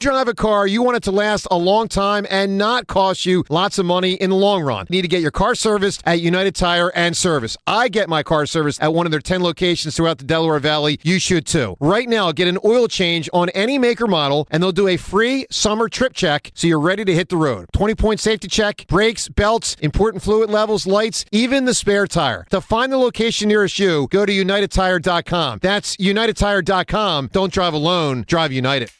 Drive a car, you want it to last a long time and not cost you lots of money in the long run. You need to get your car serviced at United Tire and Service. I get my car serviced at one of their 10 locations throughout the Delaware Valley. You should too. Right now, get an oil change on any make or model, and they'll do a free summer trip check so you're ready to hit the road. 20-point safety check, brakes, belts, important fluid levels, lights, even the spare tire. To find the location nearest you, go to UnitedTire.com. That's UnitedTire.com. Don't drive alone. Drive United.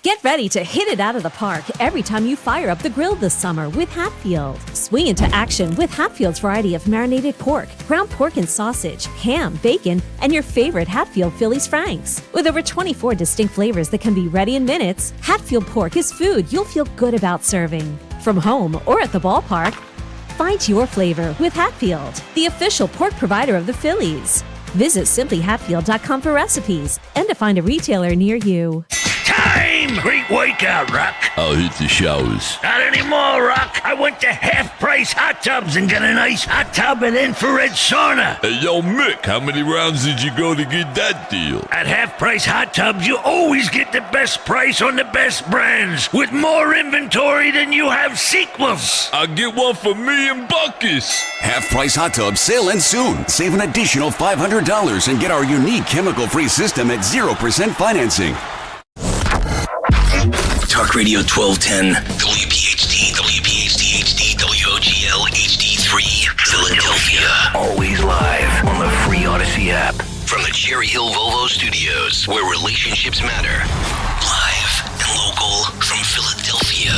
Get ready to hit it out of the park every time you fire up the grill this summer with Hatfield. Swing into action with Hatfield's variety of marinated pork, ground pork and sausage, ham, bacon, and your favorite Hatfield Phillies Franks. With over 24 distinct flavors that can be ready in minutes, Hatfield pork is food you'll feel good about serving. From home or at the ballpark, find your flavor with Hatfield, the official pork provider of the Phillies. Visit simplyhatfield.com for recipes and to find a retailer near you. Time! Great workout, Rock. I'll hit the showers. Not anymore, Rock. I went to Half Price Hot Tubs and got a nice hot tub and infrared sauna. Hey, yo, Mick, how many rounds did you go to get that deal? At Half Price Hot Tubs, you always get the best price on the best brands, with more inventory than you have sequels. I'll get one for me and Buckus. Half Price Hot Tub sale ends soon. Save an additional $500 and get our unique chemical-free system at 0% financing. Talk Radio 1210, WPHT, WPHT HD, WOGL HD3, Philadelphia. Always live on the free Odyssey app. From the Cherry Hill Volvo Studios, where relationships matter. Live and local from Philadelphia.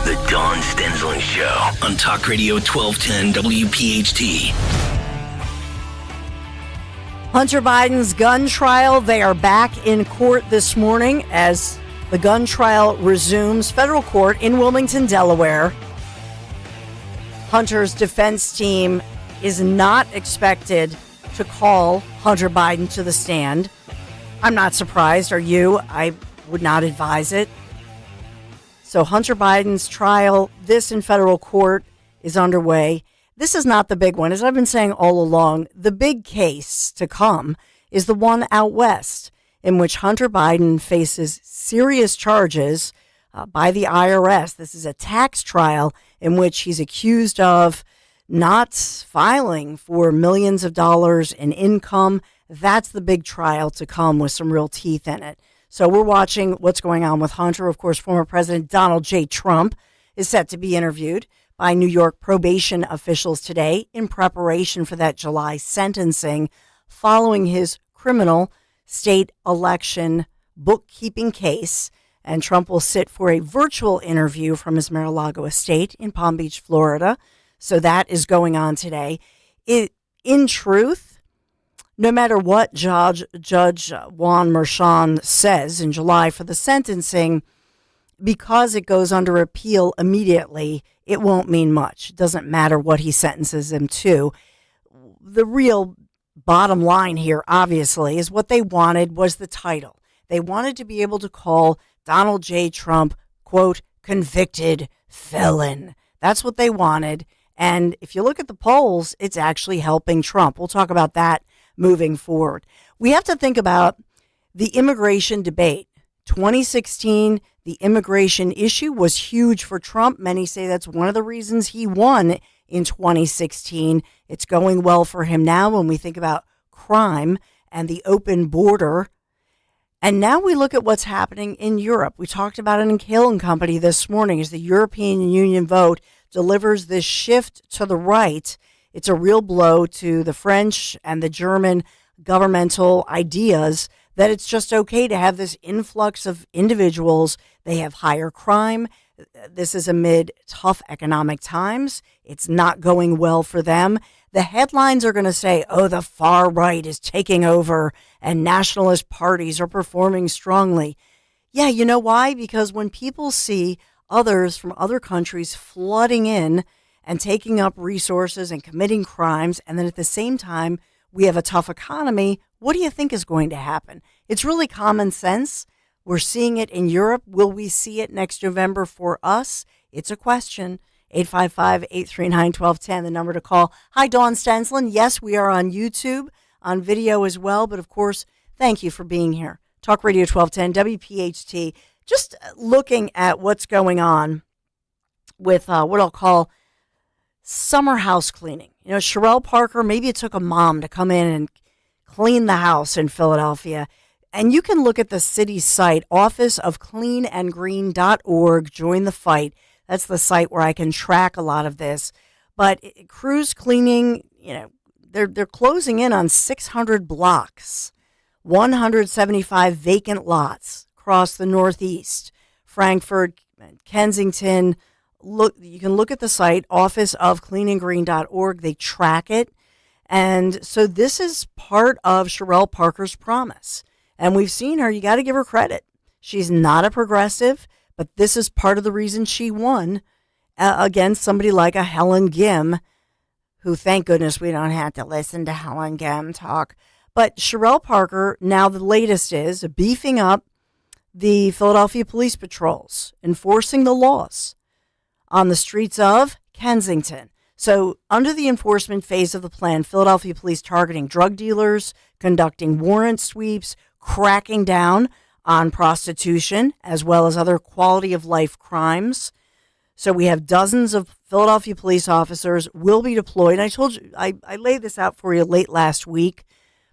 The Dawn Stensland Show on Talk Radio 1210, WPHT. Hunter Biden's gun trial. They are back in court this morning as the gun trial resumes. Federal court in Wilmington, Delaware. Hunter's defense team is not expected to call Hunter Biden to the stand. I'm not surprised. Are you? I would not advise it. So Hunter Biden's trial, this in federal court, is underway. This is not the big one. As I've been saying all along, the big case to come is the one out west, in which Hunter Biden faces serious charges by the IRS. This is a tax trial in which he's accused of not filing for millions of dollars in income. That's the big trial to come with some real teeth in it. So we're watching what's going on with Hunter. Of course, former President Donald J. Trump is set to be interviewed by New York probation officials today in preparation for that July sentencing following his criminal state election bookkeeping case. And Trump will sit for a virtual interview from his Mar-a-Lago estate in Palm Beach, Florida. So that is going on today. In truth, no matter what Judge Juan Merchan says in July for the sentencing, because it goes under appeal immediately, it won't mean much. It doesn't matter what he sentences him to. The real bottom line here, obviously, is what they wanted was the title. They wanted to be able to call Donald J. Trump, quote, convicted felon. That's what they wanted. And if you look at the polls, it's actually helping Trump. We'll talk about that moving forward. We have to think about the immigration debate. 2016, the immigration issue was huge for Trump. Many say that's one of the reasons he won in 2016. It's going well for him now when we think about crime and the open border. And now we look at what's happening in Europe. We talked about it in Kale and Company this morning as the European Union vote delivers this shift to the right. It's a real blow to the French and the German governmental ideas that it's just okay to have this influx of individuals. They have higher crime. This is amid tough economic times. It's not going well for them. The headlines are going to say, oh, the far right is taking over and nationalist parties are performing strongly. Yeah, you know why? Because when people see others from other countries flooding in and taking up resources and committing crimes, and then at the same time, we have a tough economy, what do you think is going to happen? It's really common sense. We're seeing it in Europe. Will we see it next November for us? It's a question. 855-839-1210, the number to call. Hi, Dawn Stensland. Yes, we are on YouTube, on video as well. But, of course, thank you for being here. Talk Radio 1210, WPHT. just looking at what's going on with what I'll call summer house cleaning. Sherelle Parker, maybe it took a mom to come in and clean the house in Philadelphia. And you can look at the city site, officeofcleanandgreen.org, join the fight. That's the site where I can track a lot of this. But crews cleaning, they're closing in on 600 blocks, 175 vacant lots across the Northeast, Frankfurt, Kensington. You can look at the site, officeofcleanandgreen.org. They track it. And so this is part of Sherelle Parker's promise. And we've seen her. You got to give her credit. She's not a progressive, but this is part of the reason she won against somebody like a Helen Gim, who, thank goodness, we don't have to listen to Helen Gim talk. But Sherelle Parker, now the latest is beefing up the Philadelphia police patrols, enforcing the laws on the streets of Kensington. So under the enforcement phase of the plan, Philadelphia police targeting drug dealers, conducting warrant sweeps, cracking down on prostitution, as well as other quality of life crimes. So we have dozens of Philadelphia police officers will be deployed. I told you, I laid this out for you late last week,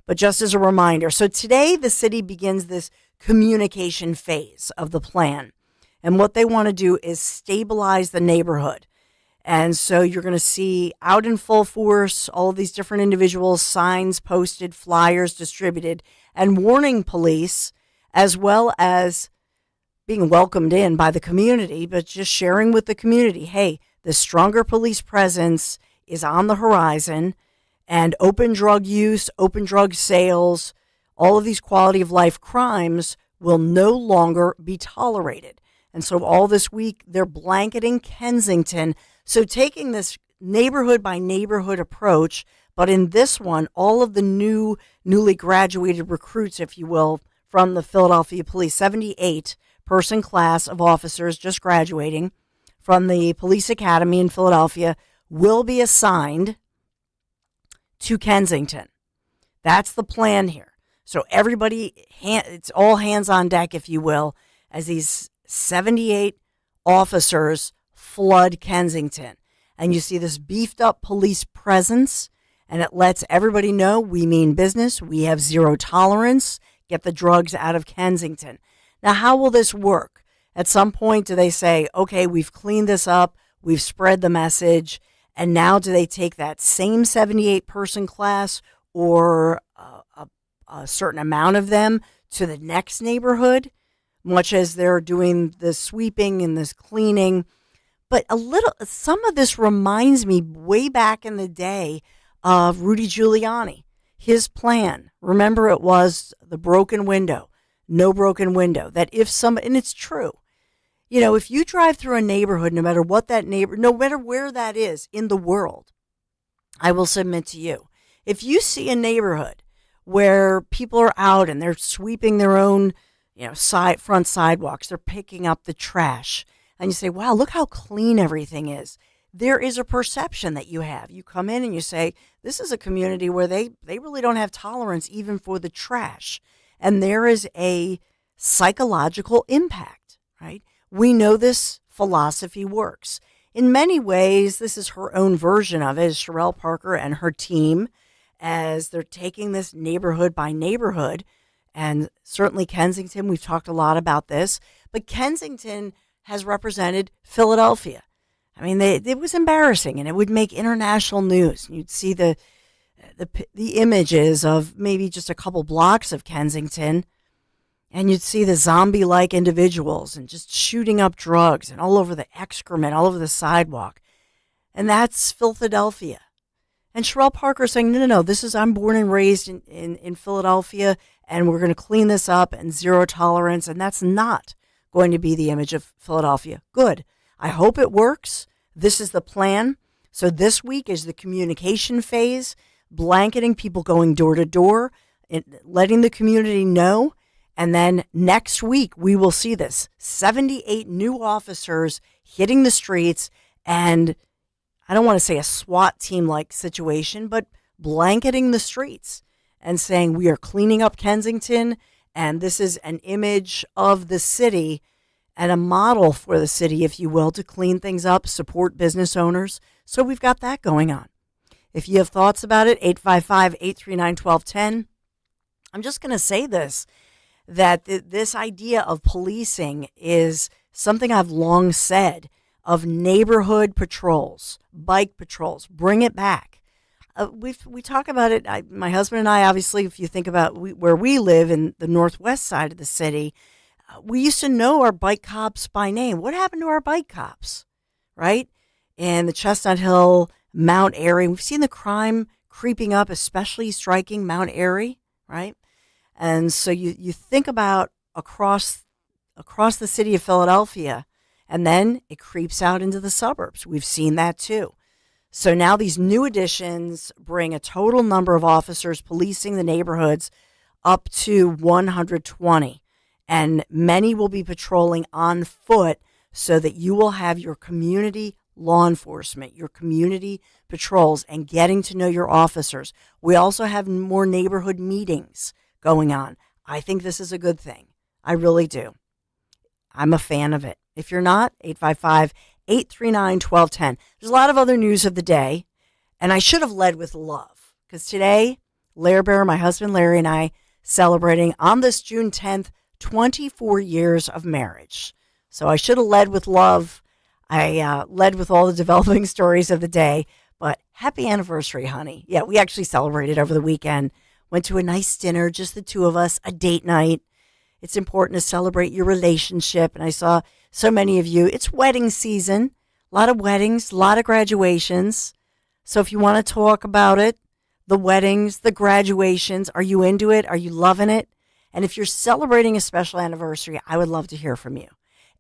but just as a reminder. So today the city begins this communication phase of the plan. And what they want to do is stabilize the neighborhood. And so you're going to see out in full force all of these different individuals, signs posted, flyers distributed, and warning police, as well as being welcomed in by the community, but just sharing with the community, hey, the stronger police presence is on the horizon, and open drug use, open drug sales, all of these quality of life crimes will no longer be tolerated. And so all this week, they're blanketing Kensington. So taking this neighborhood by neighborhood approach, but in this one, all of the newly graduated recruits, if you will, from the Philadelphia Police, 78-person class of officers just graduating from the police academy in Philadelphia, will be assigned to Kensington. That's the plan here. So everybody, it's all hands on deck, if you will, as these 78 officers flood Kensington. And you see this beefed up police presence, and it lets everybody know we mean business. We have zero tolerance. Get the drugs out of Kensington. Now, how will this work? At some point, do they say, okay, we've cleaned this up, we've spread the message, and now do they take that same 78-person class or a certain amount of them to the next neighborhood, much as they're doing the sweeping and this cleaning? But some of this reminds me way back in the day of Rudy Giuliani, his plan. Remember, it was the broken window, no broken window. That if and it's true, if you drive through a neighborhood, no matter where that is in the world, I will submit to you, if you see a neighborhood where people are out and they're sweeping their own, front sidewalks, they're picking up the trash, and you say, wow, look how clean everything is. There is a perception that you have. You come in and you say, this is a community where they really don't have tolerance even for the trash. And there is a psychological impact, right? We know this philosophy works. In many ways, this is her own version of it, is Sherelle Parker and her team, as they're taking this neighborhood by neighborhood. And certainly Kensington, we've talked a lot about this, but Kensington has represented Philadelphia. I mean, it was embarrassing, and it would make international news. You'd see the images of maybe just a couple blocks of Kensington, and you'd see the zombie-like individuals and just shooting up drugs and all over the excrement, all over the sidewalk. And that's Philadelphia. And Sherelle Parker saying, no, I'm born and raised in Philadelphia, and we're going to clean this up and zero tolerance. And that's not going to be the image of Philadelphia. Good. I hope it works. This is the plan. So this week is the communication phase, blanketing people, going door to door, letting the community know. And then next week, we will see this 78 new officers hitting the streets, and I don't want to say a SWAT team like situation, but blanketing the streets and saying we are cleaning up Kensington, and this is an image of the city and a model for the city, if you will, to clean things up, support business owners. So we've got that going on. If you have thoughts about it, 855-839-1210. I'm just going to say this, that this idea of policing is something I've long said, of neighborhood patrols, bike patrols. Bring it back. We talk about it. My husband and I, obviously, if you think about where we live in the northwest side of the city, we used to know our bike cops by name. What happened to our bike cops, right? In the Chestnut Hill, Mount Airy, we've seen the crime creeping up, especially striking Mount Airy, right? And so you think about across the city of Philadelphia, and then it creeps out into the suburbs. We've seen that too. So now these new additions bring a total number of officers policing the neighborhoods up to 120. And many will be patrolling on foot so that you will have your community law enforcement, your community patrols, and getting to know your officers. We also have more neighborhood meetings going on. I think this is a good thing. I really do. I'm a fan of it. If you're not, 855-839-1210. There's a lot of other news of the day, and I should have led with love, because today, Lair Bear, my husband Larry, and I celebrating on this June 10th, 24 years of marriage. So I should have led with love. I led with all the developing stories of the day, but happy anniversary, honey. Yeah, we actually celebrated over the weekend. Went to a nice dinner, just the two of us, a date night. It's important to celebrate your relationship. And I saw so many of you. It's wedding season, a lot of weddings, a lot of graduations. So if you want to talk about it, the weddings, the graduations, are you into it? Are you loving it? And if you're celebrating a special anniversary, I would love to hear from you.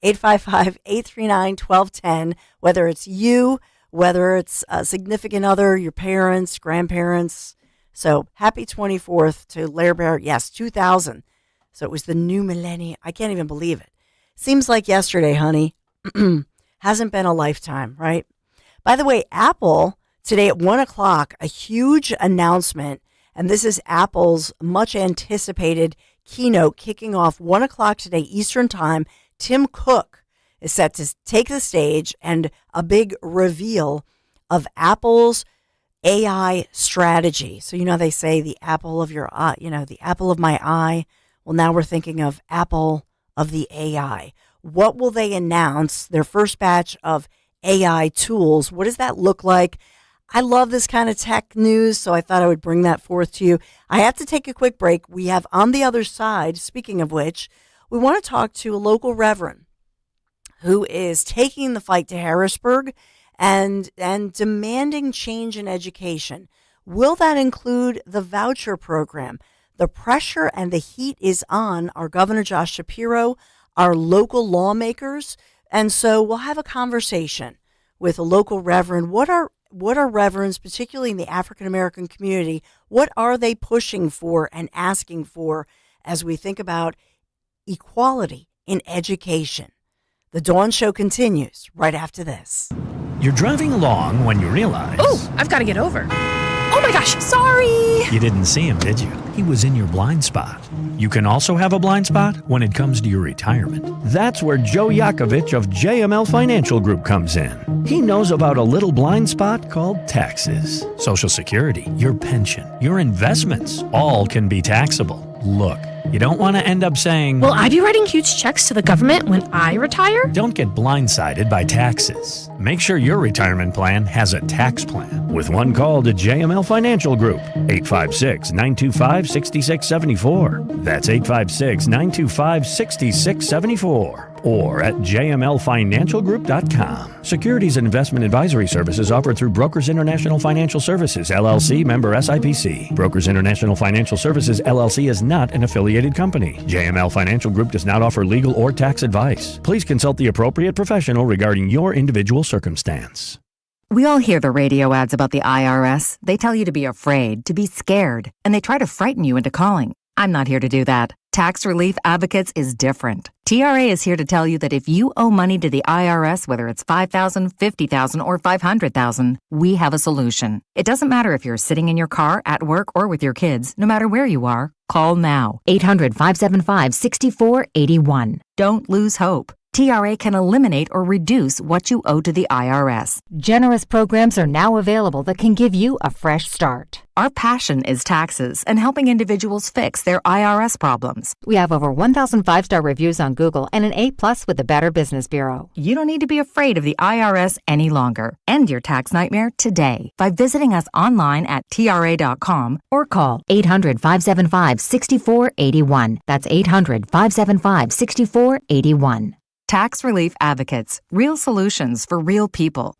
855-839-1210, whether it's you, whether it's a significant other, your parents, grandparents. So happy 24th to Lair Bear. Yes, 2000. So it was the new millennium. I can't even believe it. Seems like yesterday, honey. Hasn't been a lifetime, right? By the way, Apple, today at 1 o'clock, a huge announcement. And this is Apple's much anticipated keynote kicking off 1 o'clock today, Eastern Time. Tim Cook is set to take the stage, and a big reveal of Apple's AI strategy. So, they say the apple of your eye, the apple of my eye. Well, now we're thinking of Apple of the AI. What will they announce? Their first batch of AI tools. What does that look like? I love this kind of tech news, so I thought I would bring that forth to you. I have to take a quick break. We have on the other side, speaking of which, we want to talk to a local reverend who is taking the fight to Harrisburg and demanding change in education. Will that include the voucher program? The pressure and the heat is on our Governor Josh Shapiro, our local lawmakers, and so we'll have a conversation with a local reverend. What are reverends, particularly in the African American community, what are they pushing for and asking for as we think about equality in education? The Dawn Show continues right after this. You're driving along when you realize... Oh, I've got to get over. Oh my gosh, sorry! You didn't see him, did you? He was in your blind spot. You can also have a blind spot when it comes to your retirement. That's where Joe Yakovich of JML Financial Group comes in. He knows about a little blind spot called taxes. Social Security, your pension, your investments, all can be taxable. Look, you don't want to end up saying, will I be writing huge checks to the government when I retire? Don't get blindsided by taxes. Make sure your retirement plan has a tax plan with one call to JML Financial Group, 856-925-6674. That's 856-925-6674. Or at jmlfinancialgroup.com. Securities and investment advisory services offered through Brokers International Financial Services, LLC, member SIPC. Brokers International Financial Services, LLC is not an affiliated company. JML Financial Group does not offer legal or tax advice. Please consult the appropriate professional regarding your individual circumstance. We all hear the radio ads about the IRS. They tell you to be afraid, to be scared, and they try to frighten you into calling. I'm not here to do that. Tax Relief Advocates is different. TRA is here to tell you that if you owe money to the IRS, whether it's $5,000, $50,000, or $500,000, we have a solution. It doesn't matter if you're sitting in your car, at work, or with your kids. No matter where you are, call now. 800-575-6481. Don't lose hope. TRA can eliminate or reduce what you owe to the IRS. Generous programs are now available that can give you a fresh start. Our passion is taxes and helping individuals fix their IRS problems. We have over 1,000 5-star reviews on Google and an A+ with the Better Business Bureau. You don't need to be afraid of the IRS any longer. End your tax nightmare today by visiting us online at TRA.com or call 800-575-6481. That's 800-575-6481. Tax Relief Advocates. Real solutions for real people.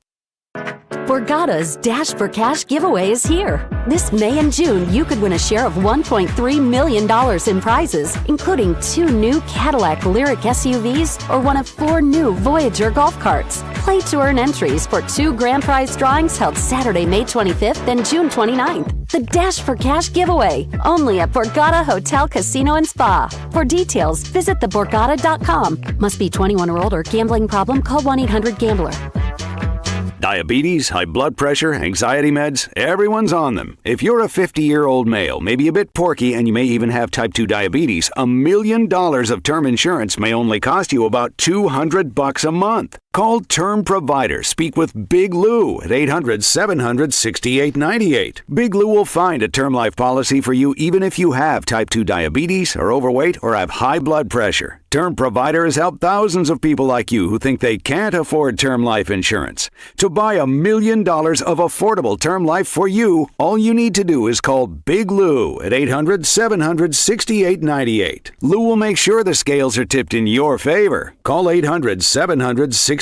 Borgata's Dash for Cash giveaway is here. This May and June, you could win a share of $1.3 million in prizes, including 2 new Cadillac Lyric SUVs or one of 4 new Voyager golf carts. Play to earn entries for 2 grand prize drawings held Saturday, May 25th and June 29th. The Dash for Cash giveaway, only at Borgata Hotel, Casino, and Spa. For details, visit theborgata.com. Must be 21 or older. Gambling problem? Call 1-800-GAMBLER. Diabetes, high blood pressure, anxiety meds, everyone's on them. If you're a 50-year-old male, maybe a bit porky, and you may even have type 2 diabetes, $1 million of term insurance may only cost you about $200 a month. Call Term Provider. Speak with Big Lou at 800-700-6898. Big Lou will find a term life policy for you even if you have type 2 diabetes, are overweight, or have high blood pressure. Term Provider has helped thousands of people like you who think they can't afford term life insurance. To buy $1 million of affordable term life for you, all you need to do is call Big Lou at 800-700-6898. Lou will make sure the scales are tipped in your favor. Call 800-700-6898.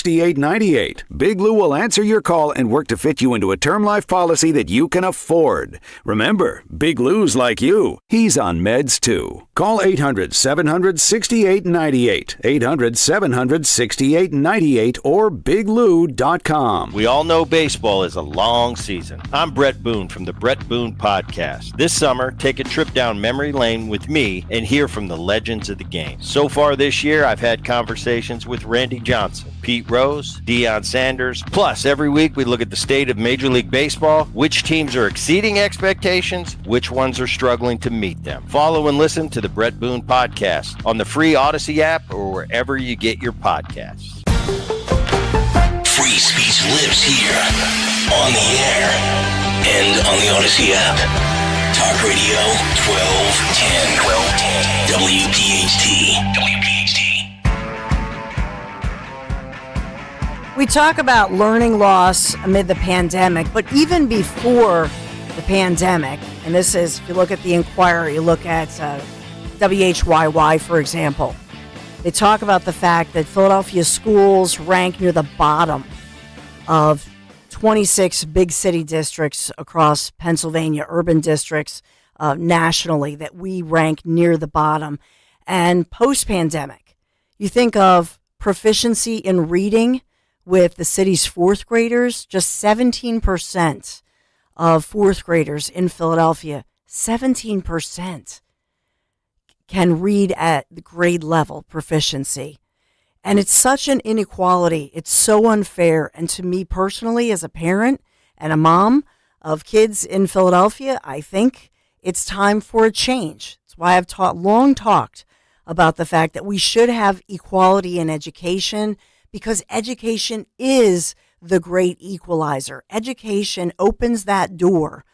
Big Lou will answer your call and work to fit you into a term life policy that you can afford. Remember, Big Lou's like you. He's on meds too. Call 800-700-6898. 800-700-6898 or biglou.com. We all know baseball is a long season. I'm Brett Boone from the Brett Boone Podcast. This summer, take a trip down memory lane with me and hear from the legends of the game. So far this year, I've had conversations with Randy Johnson, Pete Rose, Deion Sanders. Plus, every week we look at the state of Major League Baseball, which teams are exceeding expectations, which ones are struggling to meet them. Follow and listen to the Brett Boone Podcast on the free Odyssey app or wherever you get your podcasts. Free speech lives here, on the air, and on the Odyssey app. Talk Radio 1210. WPHT. We talk about learning loss amid the pandemic, but even before the pandemic, and this is, if you look at the Inquirer, you look at WHYY, for example, they talk about the fact that Philadelphia schools rank near the bottom of 26 big city districts across Pennsylvania, urban districts nationally, that we rank near the bottom. And post-pandemic, you think of proficiency in reading with the city's fourth graders, just 17% of fourth graders in Philadelphia, 17%. can read at the grade level proficiency. And it's such an inequality. It's so unfair. And to me personally, as a parent and a mom of kids in Philadelphia, I think it's time for a change. That's why I've long talked about the fact that we should have equality in education, because education is the great equalizer. Education opens that door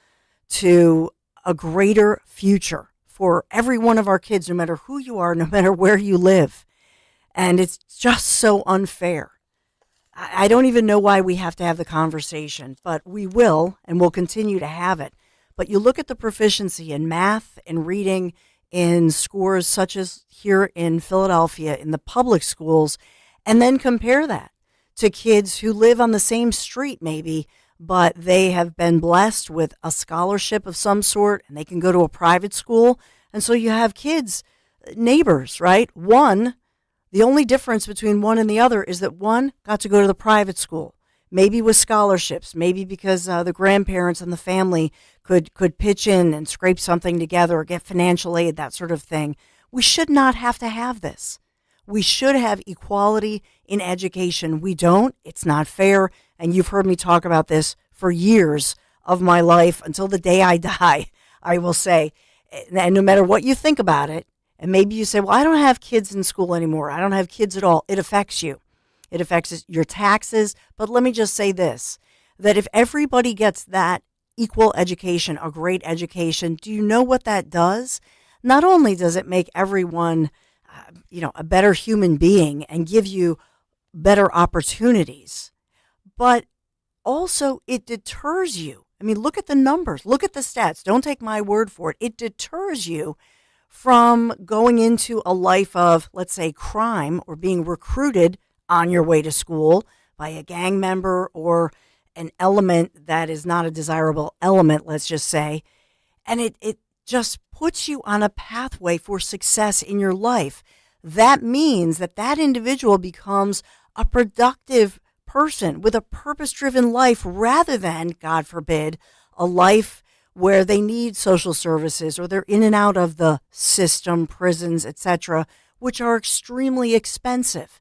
to a greater future for every one of our kids, no matter who you are, no matter where you live. And it's just so unfair. I don't even know why we have to have the conversation, but we will, and we'll continue to have it. But you look at the proficiency in math and reading in scores such as here in Philadelphia in the public schools, and then compare that to kids who live on the same street maybe, but they have been blessed with a scholarship of some sort and they can go to a private school. And so you have kids, neighbors, right? The only difference between one and the other is that one got to go to the private school, maybe with scholarships, maybe because the grandparents and the family could pitch in and scrape something together or get financial aid, that sort of thing. We should not have to have this. We should have equality in education. We don't. It's not fair. And you've heard me talk about this for years of my life until the day I die, I will say. And no matter what you think about it, And maybe you say, well, I don't have kids in school anymore. I don't have kids at all. It affects you. It affects your taxes. But let me just say this, that if everybody gets that equal education, a great education, do you know what that does? Not only does it make everyone, a better human being and give you better opportunities, but also it deters you. I mean, look at the numbers, look at the stats. Don't take my word for it. It deters you from going into a life of, let's say, crime or being recruited on your way to school by a gang member or an element that is not a desirable element, let's just say. And it just puts you on a pathway for success in your life. That means that individual becomes a productive person with a purpose-driven life rather than, God forbid, a life where they need social services or they're in and out of the system, prisons, etc., which are extremely expensive.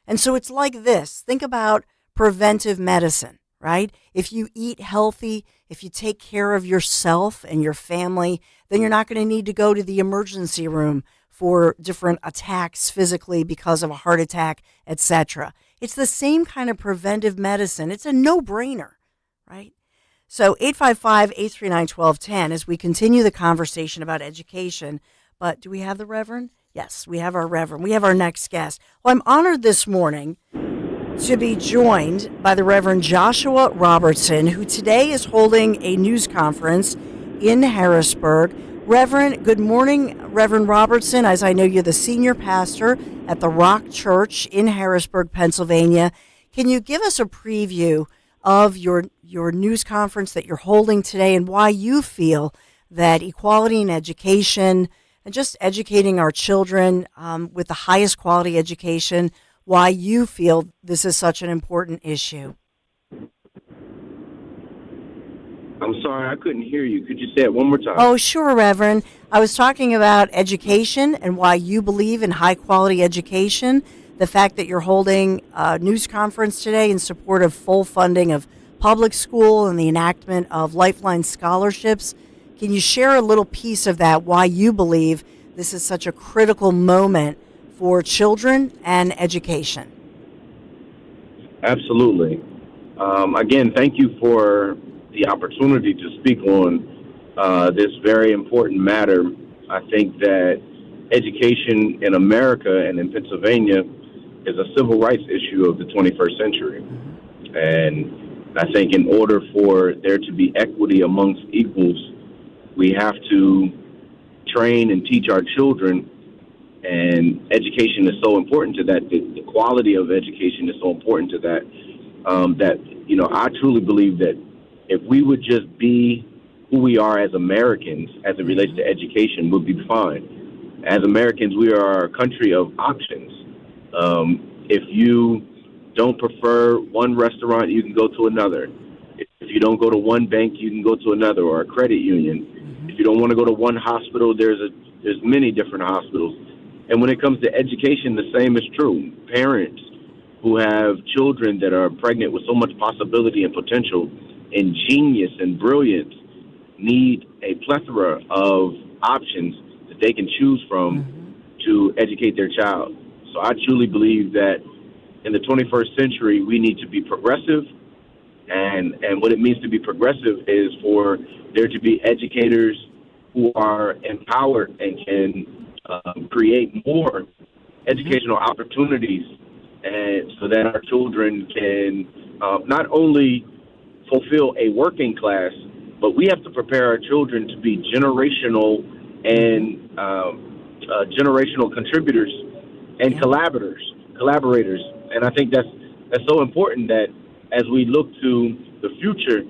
And so it's like this. Think about preventive medicine, right? If you eat healthy, if you take care of yourself and your family, then you're not going to need to go to the emergency room for different attacks physically because of a heart attack, etc. It's the same kind of preventive medicine. It's a no-brainer, right? So 855-839-1210 as we continue the conversation about education. But do we have the Reverend? Yes, we have our Reverend. We have our next guest. Well, I'm honored this morning to be joined by the Reverend Joshua Robertson, who today is holding a news conference in Harrisburg. Reverend, good morning, Reverend Robertson. As I know, you're the senior pastor at the Rock Church in Harrisburg, Pennsylvania. Can you give us a preview of your news conference that you're holding today and why you feel that equality in education and just educating our children with the highest quality education, why you feel this is such an important issue? I'm sorry, I couldn't hear you. Could you say it one more time? Oh, sure, Reverend. I was talking about education and why you believe in high-quality education, the fact that you're holding a news conference today in support of full funding of public school and the enactment of Lifeline scholarships. Can you share a little piece of that, why you believe this is such a critical moment for children and education? Absolutely. Again, thank you for the opportunity to speak on this very important matter. I think that education in America and in Pennsylvania is a civil rights issue of the 21st century. And I think in order for there to be equity amongst equals, we have to train and teach our children, and education is so important to that. The quality of education is so important to that, I truly believe that if we would just be who we are as Americans as it relates to education, we'll be fine. As Americans, we are a country of options. If you don't prefer one restaurant, you can go to another. If you don't go to one bank, you can go to another, or a credit union. If you don't want to go to one hospital, there's many different hospitals. And when it comes to education, the same is true. Parents who have children that are pregnant with so much possibility and potential and genius and brilliance need a plethora of options that they can choose from to educate their child. So I truly believe that in the 21st century, we need to be progressive. And what it means to be progressive is for there to be educators who are empowered and can create more educational opportunities, and so that our children can not only fulfill a working class, but we have to prepare our children to be generational and generational contributors and collaborators. And I think that's so important that as we look to the future,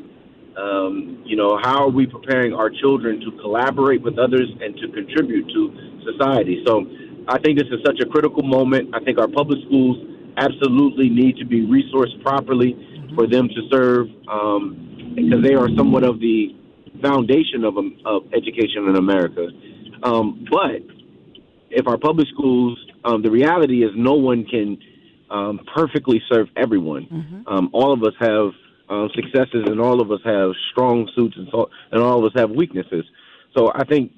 how are we preparing our children to collaborate with others and to contribute to society? So I think this is such a critical moment. I think our public schools absolutely need to be resourced properly for them to serve, because they are somewhat of the foundation of education in America. But if our public schools, the reality is no one can perfectly serve everyone. All of us have successes, and all of us have strong suits, and all of us have weaknesses. So I think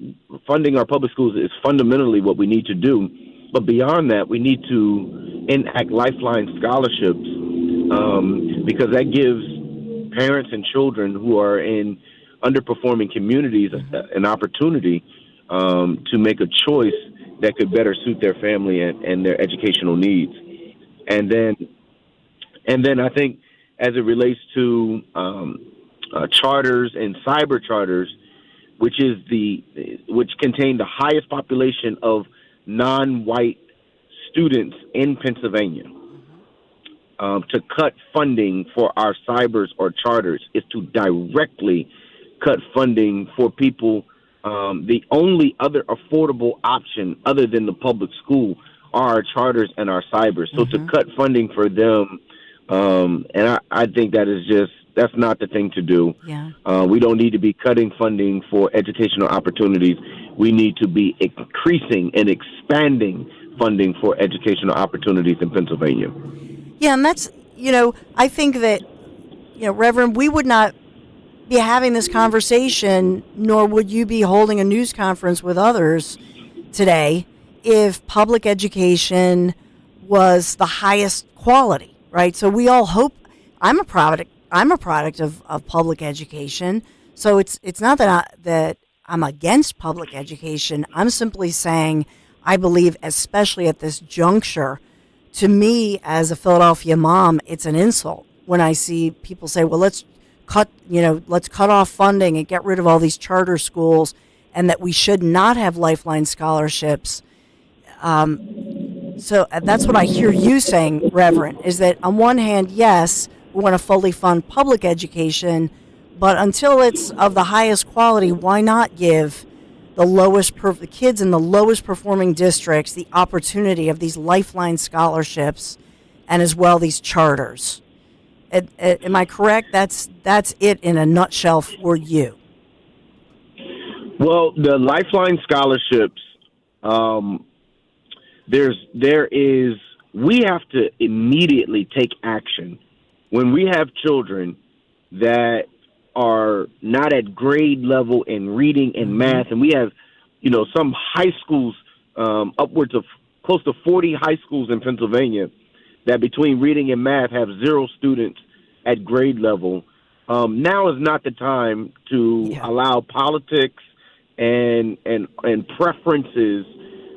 funding our public schools is fundamentally what we need to do. But beyond that, we need to enact lifeline scholarships because that gives parents and children who are in underperforming communities an opportunity to make a choice that could better suit their family and their educational needs. And then I think as it relates to charters and cyber charters, which contain the highest population of non-white students in Pennsylvania, to cut funding for our cybers or charters is to directly cut funding for people. The only other affordable option other than the public school are our charters and our cybers. So to cut funding for them, and I think that's not the thing to do. Yeah. We don't need to be cutting funding for educational opportunities. We need to be increasing and expanding funding for educational opportunities in Pennsylvania. Yeah, and that's, I think that, Reverend, we would not be having this conversation, nor would you be holding a news conference with others today if public education was the highest quality, right? So we all hope. I'm a product of public education, so it's not that I'm against public education. I'm simply saying I believe, especially at this juncture, to me as a Philadelphia mom, it's an insult when I see people say, "Well, let's cut off funding and get rid of all these charter schools," and that we should not have lifeline scholarships. So that's what I hear you saying, Reverend, is that on one hand, yes, we want to fully fund public education, but until it's of the highest quality, why not give the kids in the lowest performing districts the opportunity of these lifeline scholarships and as well these charters? Am I correct? That's it in a nutshell for you. Well, the lifeline scholarships, we have to immediately take action when we have children that are not at grade level in reading and math, and we have, some high schools, upwards of close to 40 high schools in Pennsylvania that between reading and math have 0 students at grade level. Now is not the time to allow politics and preferences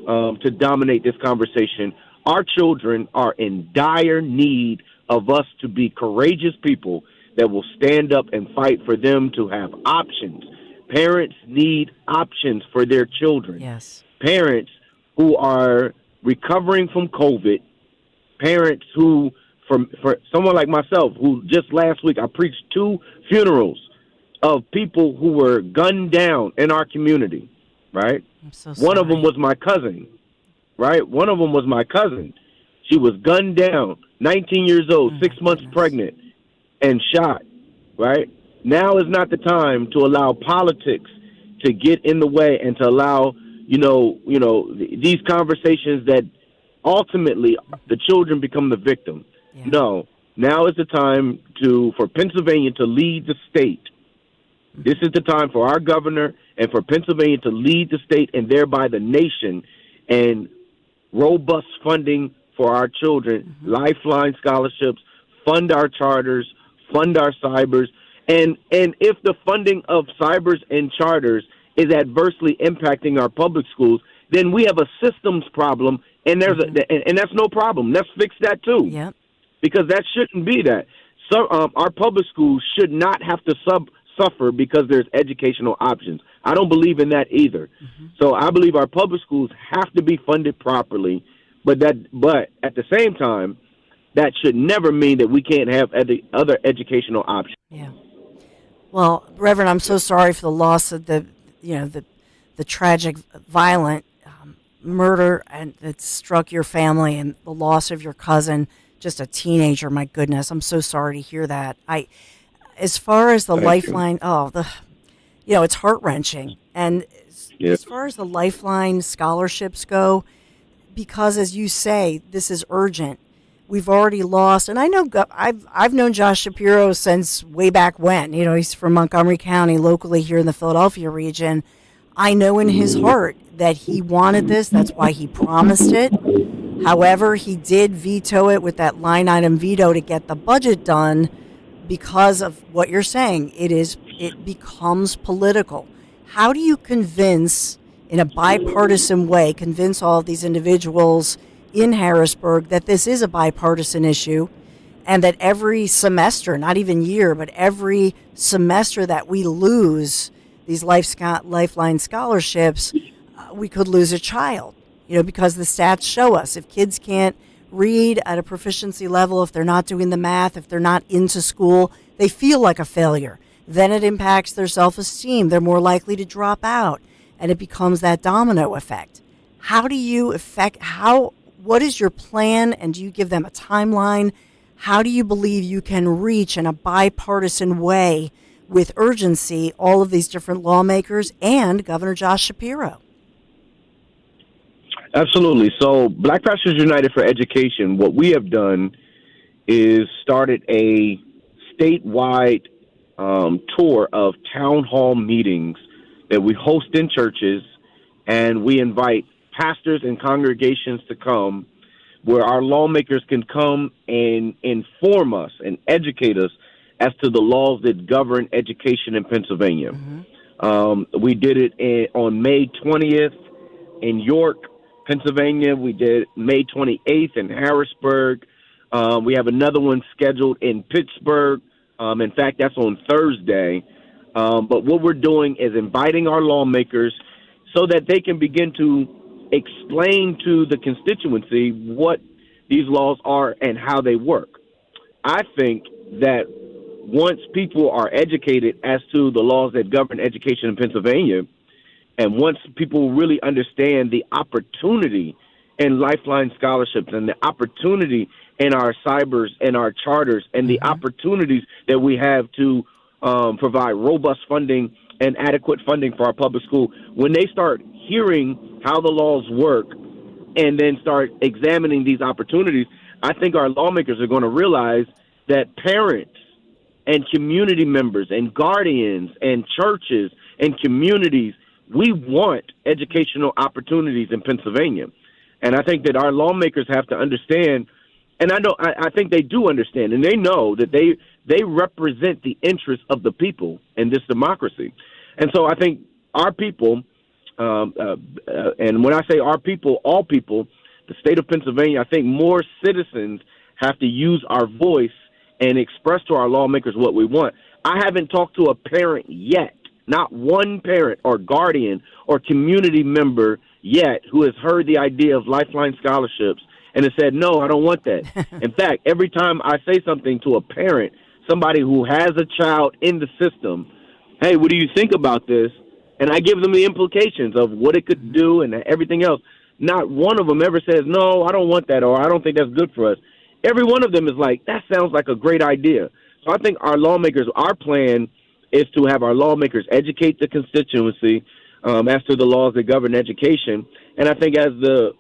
to dominate this conversation. Our children are in dire need of us to be courageous people that will stand up and fight for them to have options. Parents need options for their children. Yes. Parents who are recovering from COVID, parents who, for someone like myself, who just last week I preached 2 funerals of people who were gunned down in our community, right? I'm so sorry. One of them was my cousin, right? One of them was my cousin. She was gunned down, 19 years old, 6 months pregnant, and shot, right? Now is not the time to allow politics to get in the way and to allow, these conversations that ultimately the children become the victim. Yeah. No, now is the time for Pennsylvania to lead the state. This is the time for our governor and for Pennsylvania to lead the state and thereby the nation, and robust funding for our children, lifeline scholarships, fund our charters, fund our cybers. And if the funding of cybers and charters is adversely impacting our public schools, then we have a systems problem, and and that's no problem. Let's fix that too. Yep. Because that shouldn't be that. So our public schools should not have to suffer because there's educational options. I don't believe in that either. So I believe our public schools have to be funded properly, but at the same time, that should never mean that we can't have other educational options. Yeah. Well, Reverend, I'm so sorry for the loss of the tragic, violent murder that struck your family and the loss of your cousin, just a teenager. My goodness, I'm so sorry to hear that. As far as the lifeline, it's heart-wrenching. And as far as the lifeline scholarships go, because as you say, this is urgent. We've already lost, and I know I've known Josh Shapiro since way back when. He's from Montgomery County, locally here in the Philadelphia region. I know in his heart that he wanted this. That's why he promised it. However, he did veto it with that line item veto to get the budget done because of what you're saying. It becomes political. How do you convince, in a bipartisan way, convince all of these individuals in Harrisburg that this is a bipartisan issue and that every semester, not even year, but every semester that we lose these Lifeline scholarships, we could lose a child, because the stats show us if kids can't read at a proficiency level, if they're not doing the math, if they're not into school, they feel like a failure. Then it impacts their self-esteem. They're more likely to drop out, and it becomes that domino effect. How do you what is your plan, and do you give them a timeline? How do you believe you can reach in a bipartisan way with urgency all of these different lawmakers and Governor Josh Shapiro? Absolutely. So Black Pastors United for Education, what we have done is started a statewide tour of town hall meetings that we host in churches, and we invite pastors and congregations to come, where our lawmakers can come and inform us and educate us as to the laws that govern education in Pennsylvania. We did it on May 20th in York, Pennsylvania. We did May 28th in Harrisburg. We have another one scheduled in Pittsburgh. In fact, that's on Thursday. But what we're doing is inviting our lawmakers so that they can begin to explain to the constituency what these laws are and how they work. I think that once people are educated as to the laws that govern education in Pennsylvania, and once people really understand the opportunity in Lifeline scholarships and the opportunity in our cybers and our charters and the opportunities that we have to provide robust funding and adequate funding for our public school, when they start hearing how the laws work and then start examining these opportunities, I think our lawmakers are going to realize that parents and community members and guardians and churches and communities, we want educational opportunities in Pennsylvania. And I think that our lawmakers have to understand, and I think they do understand, and they know that they represent the interests of the people in this democracy. And so I think our people, and when I say our people, all people, the state of Pennsylvania, I think more citizens have to use our voice and express to our lawmakers what we want. I haven't talked to a parent yet, not one parent or guardian or community member yet who has heard the idea of Lifeline scholarships and has said, no, I don't want that. In fact, every time I say something to a parent, somebody who has a child in the system, hey, what do you think about this? And I give them the implications of what it could do and everything else. Not one of them ever says, no, I don't want that, or I don't think that's good for us. Every one of them is like, that sounds like a great idea. So I think our lawmakers, our plan is to have our lawmakers educate the constituency as to the laws that govern education. And I think as the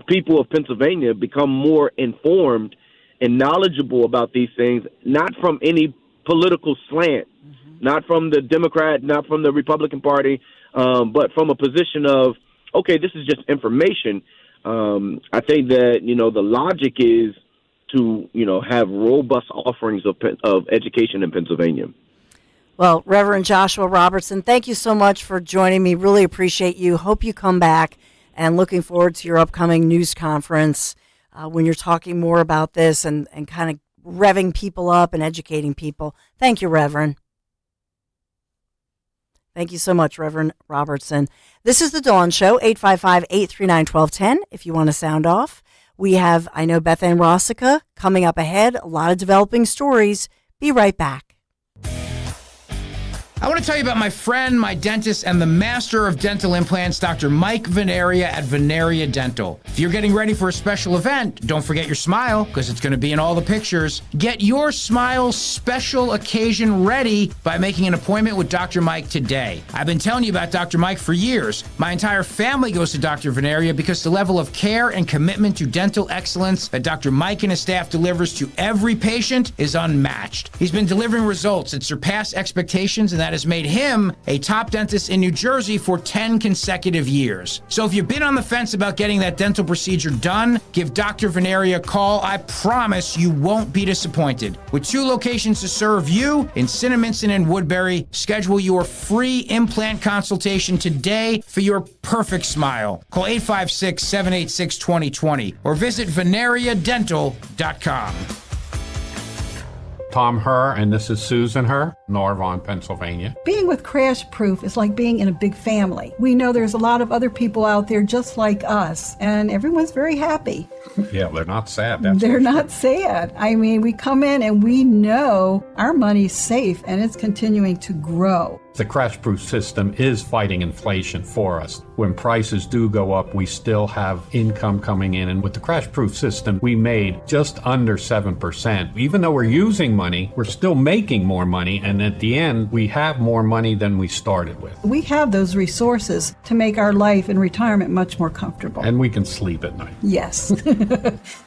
people of Pennsylvania become more informed and knowledgeable about these things, not from any political slant, not from the Democrat, not from the Republican Party, but from a position of, okay, this is just information. I think that, the logic is to, have robust offerings of education in Pennsylvania. Well, Reverend Joshua Robertson, thank you so much for joining me. Really appreciate you. Hope you come back, and looking forward to your upcoming news conference when you're talking more about this and kind of revving people up and educating people. Thank you, Reverend. Thank you so much, Reverend Robertson. This is The Dawn Show, 855-839-1210, if you want to sound off. We have, I Know Beth Ann Rossica coming up ahead, a lot of developing stories. Be right back. I want to tell you about my friend, my dentist, and the master of dental implants, Dr. Mike Veneria at Veneria Dental. If you're getting ready for a special event, don't forget your smile, because it's going to be in all the pictures. Get your smile special occasion ready by making an appointment with Dr. Mike today. I've been telling you about Dr. Mike for years. My entire family goes to Dr. Veneria because the level of care and commitment to dental excellence that Dr. Mike and his staff delivers to every patient is unmatched. He's been delivering results that surpass expectations, and that has made him a top dentist in New Jersey for 10 consecutive years. So if you've been on the fence about getting that dental procedure done, give Dr. Veneria a call. I promise you won't be disappointed. With 2 locations to serve you in Cinnaminson and Woodbury, schedule your free implant consultation today for your perfect smile. Call 856-786-2020 or visit veneriadental.com. Tom Herr, and this is Susan Herr, Norvon, Pennsylvania. Being with Crash Proof is like being in a big family. We know there's a lot of other people out there just like us, and everyone's very happy. Yeah, they're not sad. They're not sad. I mean, we come in and we know our money's safe and it's continuing to grow. The Crash Proof system is fighting inflation for us. When prices do go up, we still have income coming in. And with the Crash Proof system, we made just under 7%. Even though we're using money, we're still making more money. And at the end, we have more money than we started with. We have those resources to make our life and retirement much more comfortable. And we can sleep at night. Yes,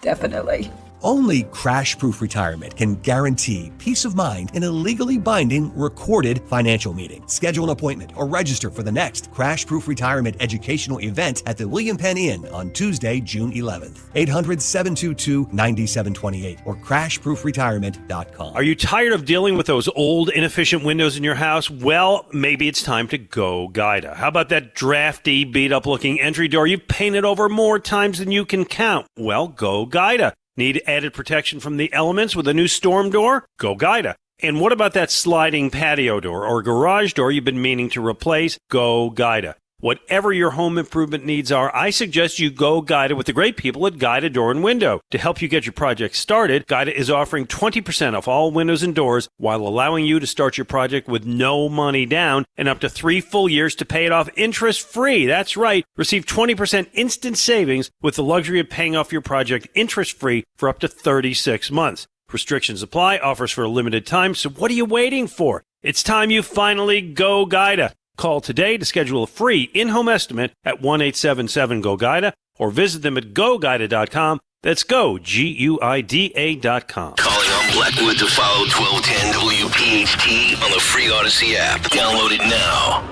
definitely. Only Crash-Proof Retirement can guarantee peace of mind in a legally binding, recorded financial meeting. Schedule an appointment or register for the next Crash-Proof Retirement educational event at the William Penn Inn on Tuesday, June 11th. 800-722-9728 or crashproofretirement.com. Are you tired of dealing with those old, inefficient windows in your house? Well, maybe it's time to go Guida. How about that drafty, beat-up-looking entry door you've painted over more times than you can count? Well, go Guida. Need added protection from the elements with a new storm door? Go Guida. And what about that sliding patio door or garage door you've been meaning to replace? Go Guida. Whatever your home improvement needs are, I suggest you go Guida with the great people at Guida Door and Window. To help you get your project started, Guida is offering 20% off all windows and doors while allowing you to start your project with no money down and up to 3 full years to pay it off interest-free. That's right. Receive 20% instant savings with the luxury of paying off your project interest-free for up to 36 months. Restrictions apply, offers for a limited time, so what are you waiting for? It's time you finally go Guida. Call today to schedule a free in-home estimate at 1-877-GO-GUIDA or visit them at GoGuida.com. That's go, GUIDA.com. Calling on Blackwood to follow 1210 WPHT on the free Odyssey app. Download it now.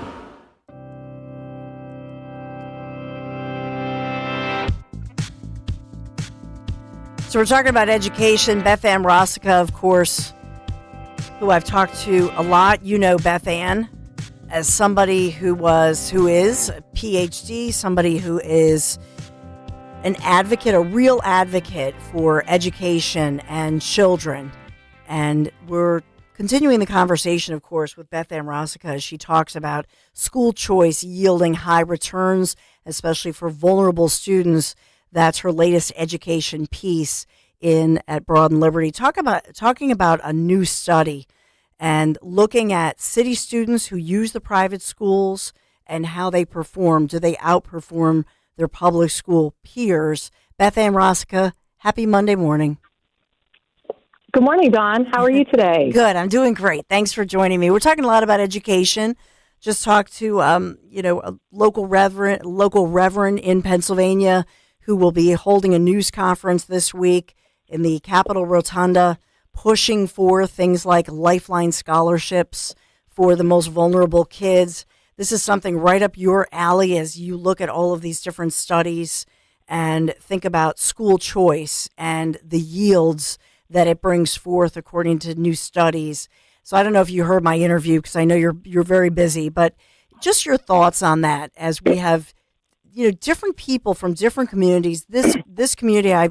So we're talking about education. Beth Ann Rosica, of course, who I've talked to a lot. You know Beth Ann as somebody who is a PhD, somebody who is an advocate, a real advocate for education and children. And we're continuing the conversation, of course, with Beth Ann Rosica as she talks about school choice yielding high returns, especially for vulnerable students. That's her latest education piece at Broad and Liberty. Talking about a new study and looking at city students who use the private schools and how they perform. Do they outperform their public school peers? Beth Ann Rosica, happy Monday morning. Good morning, Dawn. How are you today? Good. I'm doing great. Thanks for joining me. We're talking a lot about education. Just talked to a local reverend in Pennsylvania who will be holding a news conference this week in the Capitol Rotunda, pushing for things like lifeline scholarships for the most vulnerable kids. This is something right up your alley as you look at all of these different studies and think about school choice and the yields that it brings forth according to new studies. So I don't know if you heard my interview because I know you're very busy, but just your thoughts on that as we have different people from different communities. This community I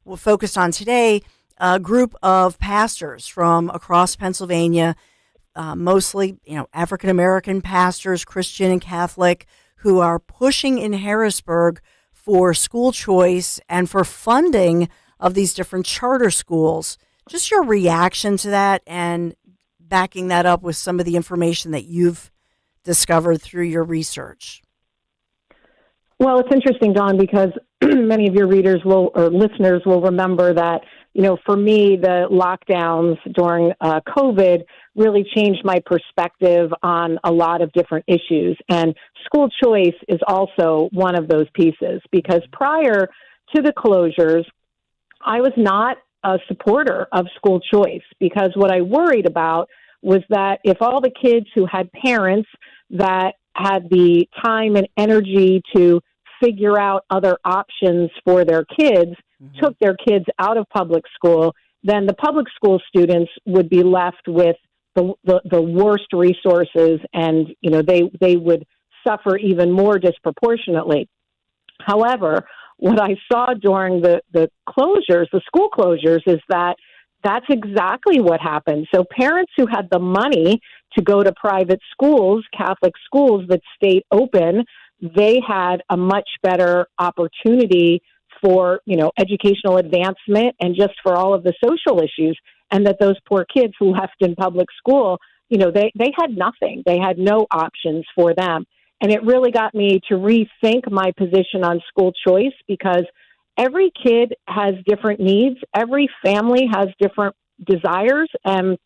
will focus on today, a group of pastors from across Pennsylvania, mostly, African-American pastors, Christian and Catholic, who are pushing in Harrisburg for school choice and for funding of these different charter schools. Just your reaction to that and backing that up with some of the information that you've discovered through your research. Well, it's interesting, Dawn, because many of your listeners will remember that, for me, the lockdowns during COVID really changed my perspective on a lot of different issues. And school choice is also one of those pieces, because prior to the closures, I was not a supporter of school choice, because what I worried about was that if all the kids who had parents that had the time and energy to figure out other options for their kids took their kids out of public school, then the public school students would be left with the worst resources, and they would suffer even more disproportionately. However, what I saw during the closures, the school closures, is that that's exactly what happened. So parents who had the money to go to private schools, Catholic schools that stayed open, they had a much better opportunity for, educational advancement and just for all of the social issues. And that those poor kids who left in public school, they had nothing. They had no options for them. And it really got me to rethink my position on school choice, because every kid has different needs. Every family has different desires. And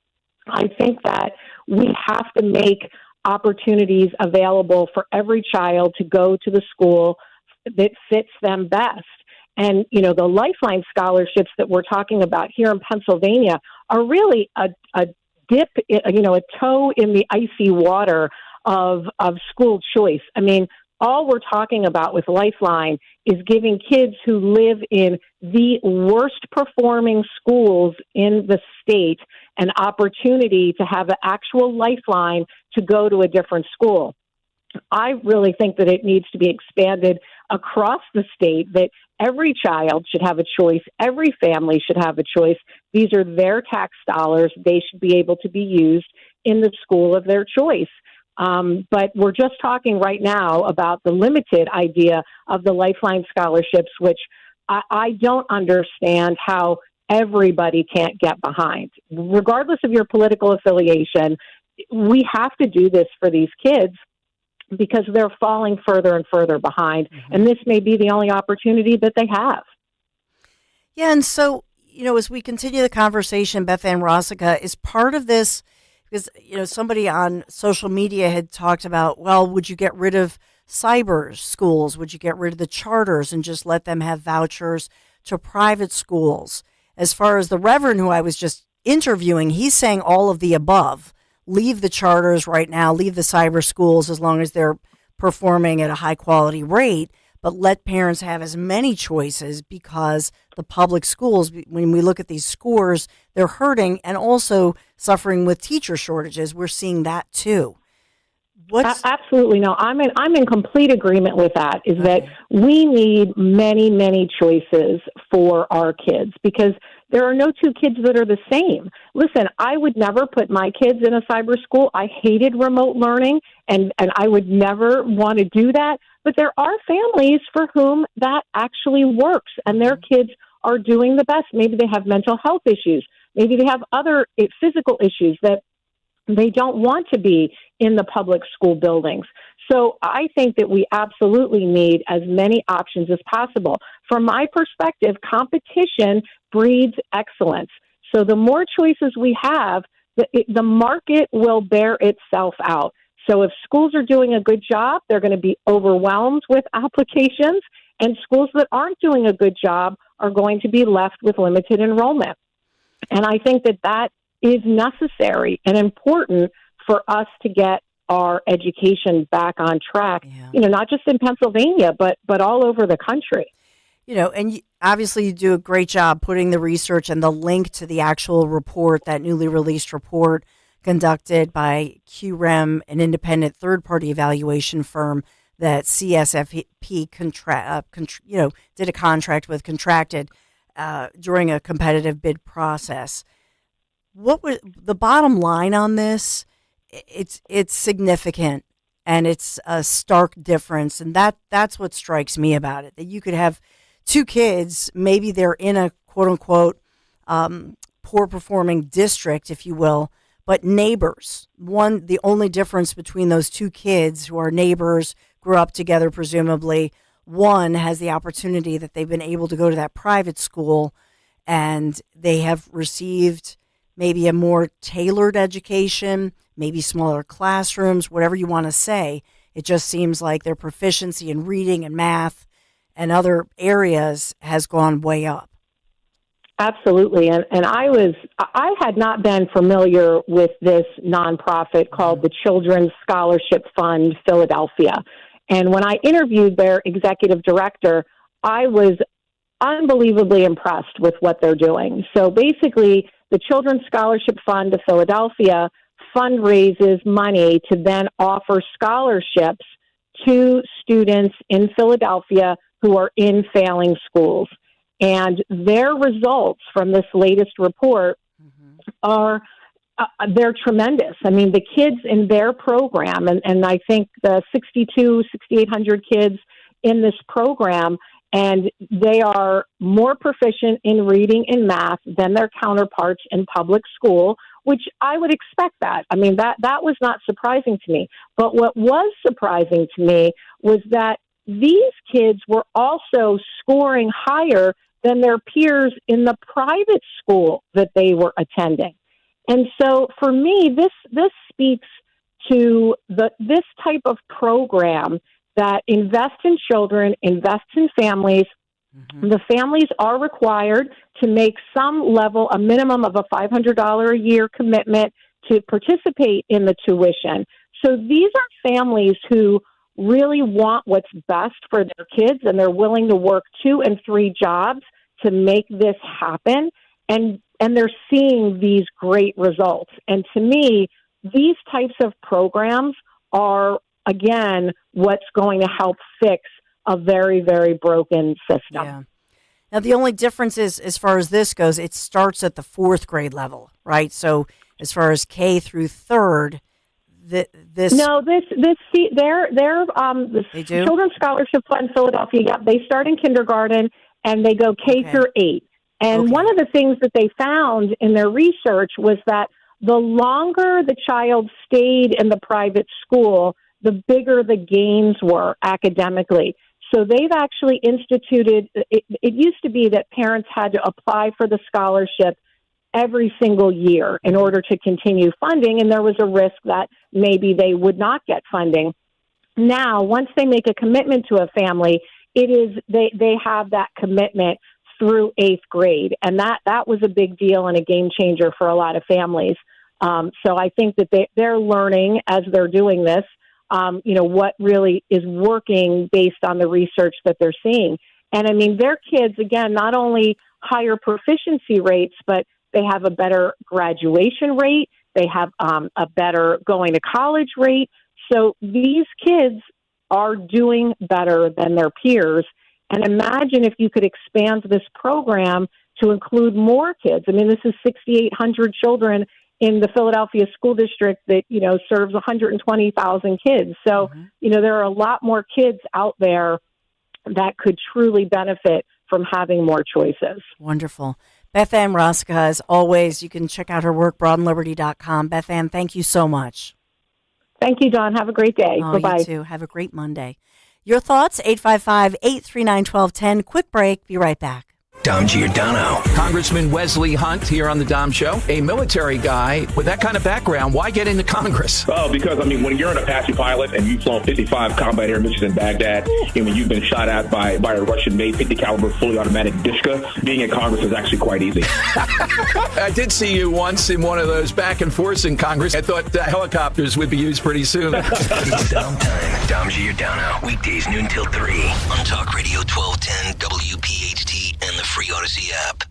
I think that we have to make opportunities available for every child to go to the school that fits them best. And, the Lifeline scholarships that we're talking about here in Pennsylvania are really a dip, a toe in the icy water of school choice. I mean, all we're talking about with Lifeline is giving kids who live in the worst performing schools in the state an opportunity to have an actual lifeline to go to a different school. I really think that it needs to be expanded across the state, that every child should have a choice. Every family should have a choice. These are their tax dollars. They should be able to be used in the school of their choice. But we're just talking right now about the limited idea of the Lifeline scholarships, which I don't understand how everybody can't get behind. Regardless of your political affiliation, we have to do this for these kids because they're falling further and further behind. And this may be the only opportunity that they have. Yeah, and so, as we continue the conversation, Beth Ann Rosica is part of this because, somebody on social media had talked about, well, would you get rid of cyber schools? Would you get rid of the charters and just let them have vouchers to private schools? As far as the Reverend who I was just interviewing, he's saying all of the above. Leave the charters right now, leave the cyber schools as long as they're performing at a high quality rate, but let parents have as many choices, because the public schools, when we look at these scores, they're hurting and also suffering with teacher shortages. We're seeing that too. Absolutely. No, I'm in complete agreement with that, is that we need many, many choices for our kids, because there are no two kids that are the same. Listen, I would never put my kids in a cyber school. I hated remote learning, and I would never want to do that. But there are families for whom that actually works, and their kids are doing the best. Maybe they have mental health issues. Maybe they have other physical issues that they don't want to be in the public school buildings. So I think that we absolutely need as many options as possible. From my perspective, competition breeds excellence. So the more choices we have, the market will bear itself out. So if schools are doing a good job, they're going to be overwhelmed with applications, and schools that aren't doing a good job are going to be left with limited enrollment. And I think that is necessary and important for us to get our education back on track, not just in Pennsylvania, but all over the country. And obviously you do a great job putting the research and the link to the actual report, that newly released report conducted by QREM, an independent third-party evaluation firm that CSFP did a contract with, contracted during a competitive bid process. What was the bottom line on this? It's significant, and it's a stark difference, and that's what strikes me about it. That you could have two kids, maybe they're in a quote unquote poor performing district, if you will, but neighbors. The only difference between those two kids who are neighbors, grew up together presumably, one has the opportunity that they've been able to go to that private school, and they have received maybe a more tailored education, maybe smaller classrooms, whatever you want to say. It just seems like their proficiency in reading and math and other areas has gone way up. Absolutely. And I had not been familiar with this nonprofit called the Children's Scholarship Fund Philadelphia. And when I interviewed their executive director, I was unbelievably impressed with what they're doing. So basically, the Children's Scholarship Fund of Philadelphia fundraises money to then offer scholarships to students in Philadelphia who are in failing schools. And their results from this latest report are they're tremendous. I mean, the kids in their program, and I think the 6,800 kids in this program, and they are more proficient in reading and math than their counterparts in public school, which I would expect that. I mean, that was not surprising to me. But what was surprising to me was that these kids were also scoring higher than their peers in the private school that they were attending. And so for me, this speaks to this type of program that invests in children, invests in families. The families are required to make some level, a minimum of a $500 a year commitment to participate in the tuition. So these are families who really want what's best for their kids, and they're willing to work 2 and 3 jobs to make this happen. And they're seeing these great results. And to me, these types of programs are, again, what's going to help fix a very, very broken system. Yeah. Now, the only difference is, as far as this goes, it starts at the 4th grade level, right? So as far as K through 3rd, the Children's Scholarship Fund Philadelphia, yeah, they start in kindergarten and they go K through 8. And one of the things that they found in their research was that the longer the child stayed in the private school, the bigger the gains were academically. So they've actually instituted, it used to be that parents had to apply for the scholarship every single year in order to continue funding, and there was a risk that maybe they would not get funding. Now, once they make a commitment to a family, it is they have that commitment through 8th grade, and that was a big deal and a game changer for a lot of families. So I think that they're learning as they're doing this, what really is working based on the research that they're seeing. And I mean, their kids, again, not only higher proficiency rates, but they have a better graduation rate. They have a better going to college rate. So these kids are doing better than their peers. And imagine if you could expand this program to include more kids. I mean, this is 6,800 children in the Philadelphia School District that, serves 120,000 kids. So, there are a lot more kids out there that could truly benefit from having more choices. Wonderful. Beth Ann Roska, as always, you can check out her work, broadandliberty.com. Beth Ann, thank you so much. Thank you, Dawn. Have a great day. Bye-bye. You too. Have a great Monday. Your thoughts, 855-839-1210. Quick break. Be right back. Dom Giordano. Congressman Wesley Hunt here on the Dom Show. A military guy with that kind of background, why get into Congress? Oh, because, when you're an Apache pilot and you've flown 55 combat air missions in Baghdad, and when you've been shot at by a Russian-made 50 caliber fully automatic Dishka, being in Congress is actually quite easy. I did see you once in one of those back and forths in Congress. I thought helicopters would be used pretty soon. It's Dom time. Dom Giordano. Weekdays noon till 3 on Talk Radio 1210 WPHT and the free Odyssey app.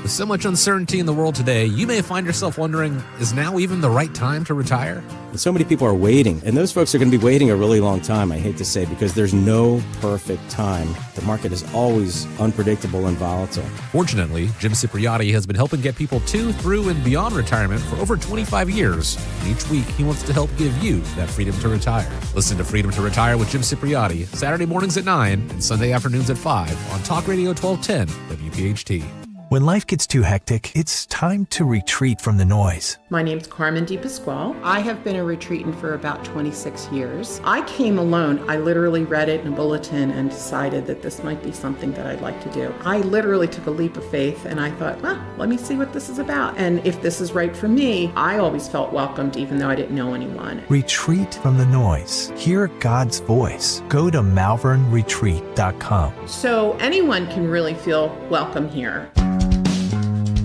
With so much uncertainty in the world today, you may find yourself wondering, is now even the right time to retire? So many people are waiting, and those folks are going to be waiting a really long time, I hate to say, because there's no perfect time. The market is always unpredictable and volatile. Fortunately, Jim Cipriotti has been helping get people to, through, and beyond retirement for over 25 years. And each week, he wants to help give you that freedom to retire. Listen to Freedom to Retire with Jim Cipriotti, Saturday mornings at 9 and Sunday afternoons at 5 on Talk Radio 1210 WPHT. When life gets too hectic, it's time to retreat from the noise. My name's Carmen DePasquale. I have been a retreatant for about 26 years. I came alone. I literally read it in a bulletin and decided that this might be something that I'd like to do. I literally took a leap of faith and I thought, well, let me see what this is about. And if this is right for me, I always felt welcomed even though I didn't know anyone. Retreat from the noise. Hear God's voice. Go to malvernretreat.com. So anyone can really feel welcome here.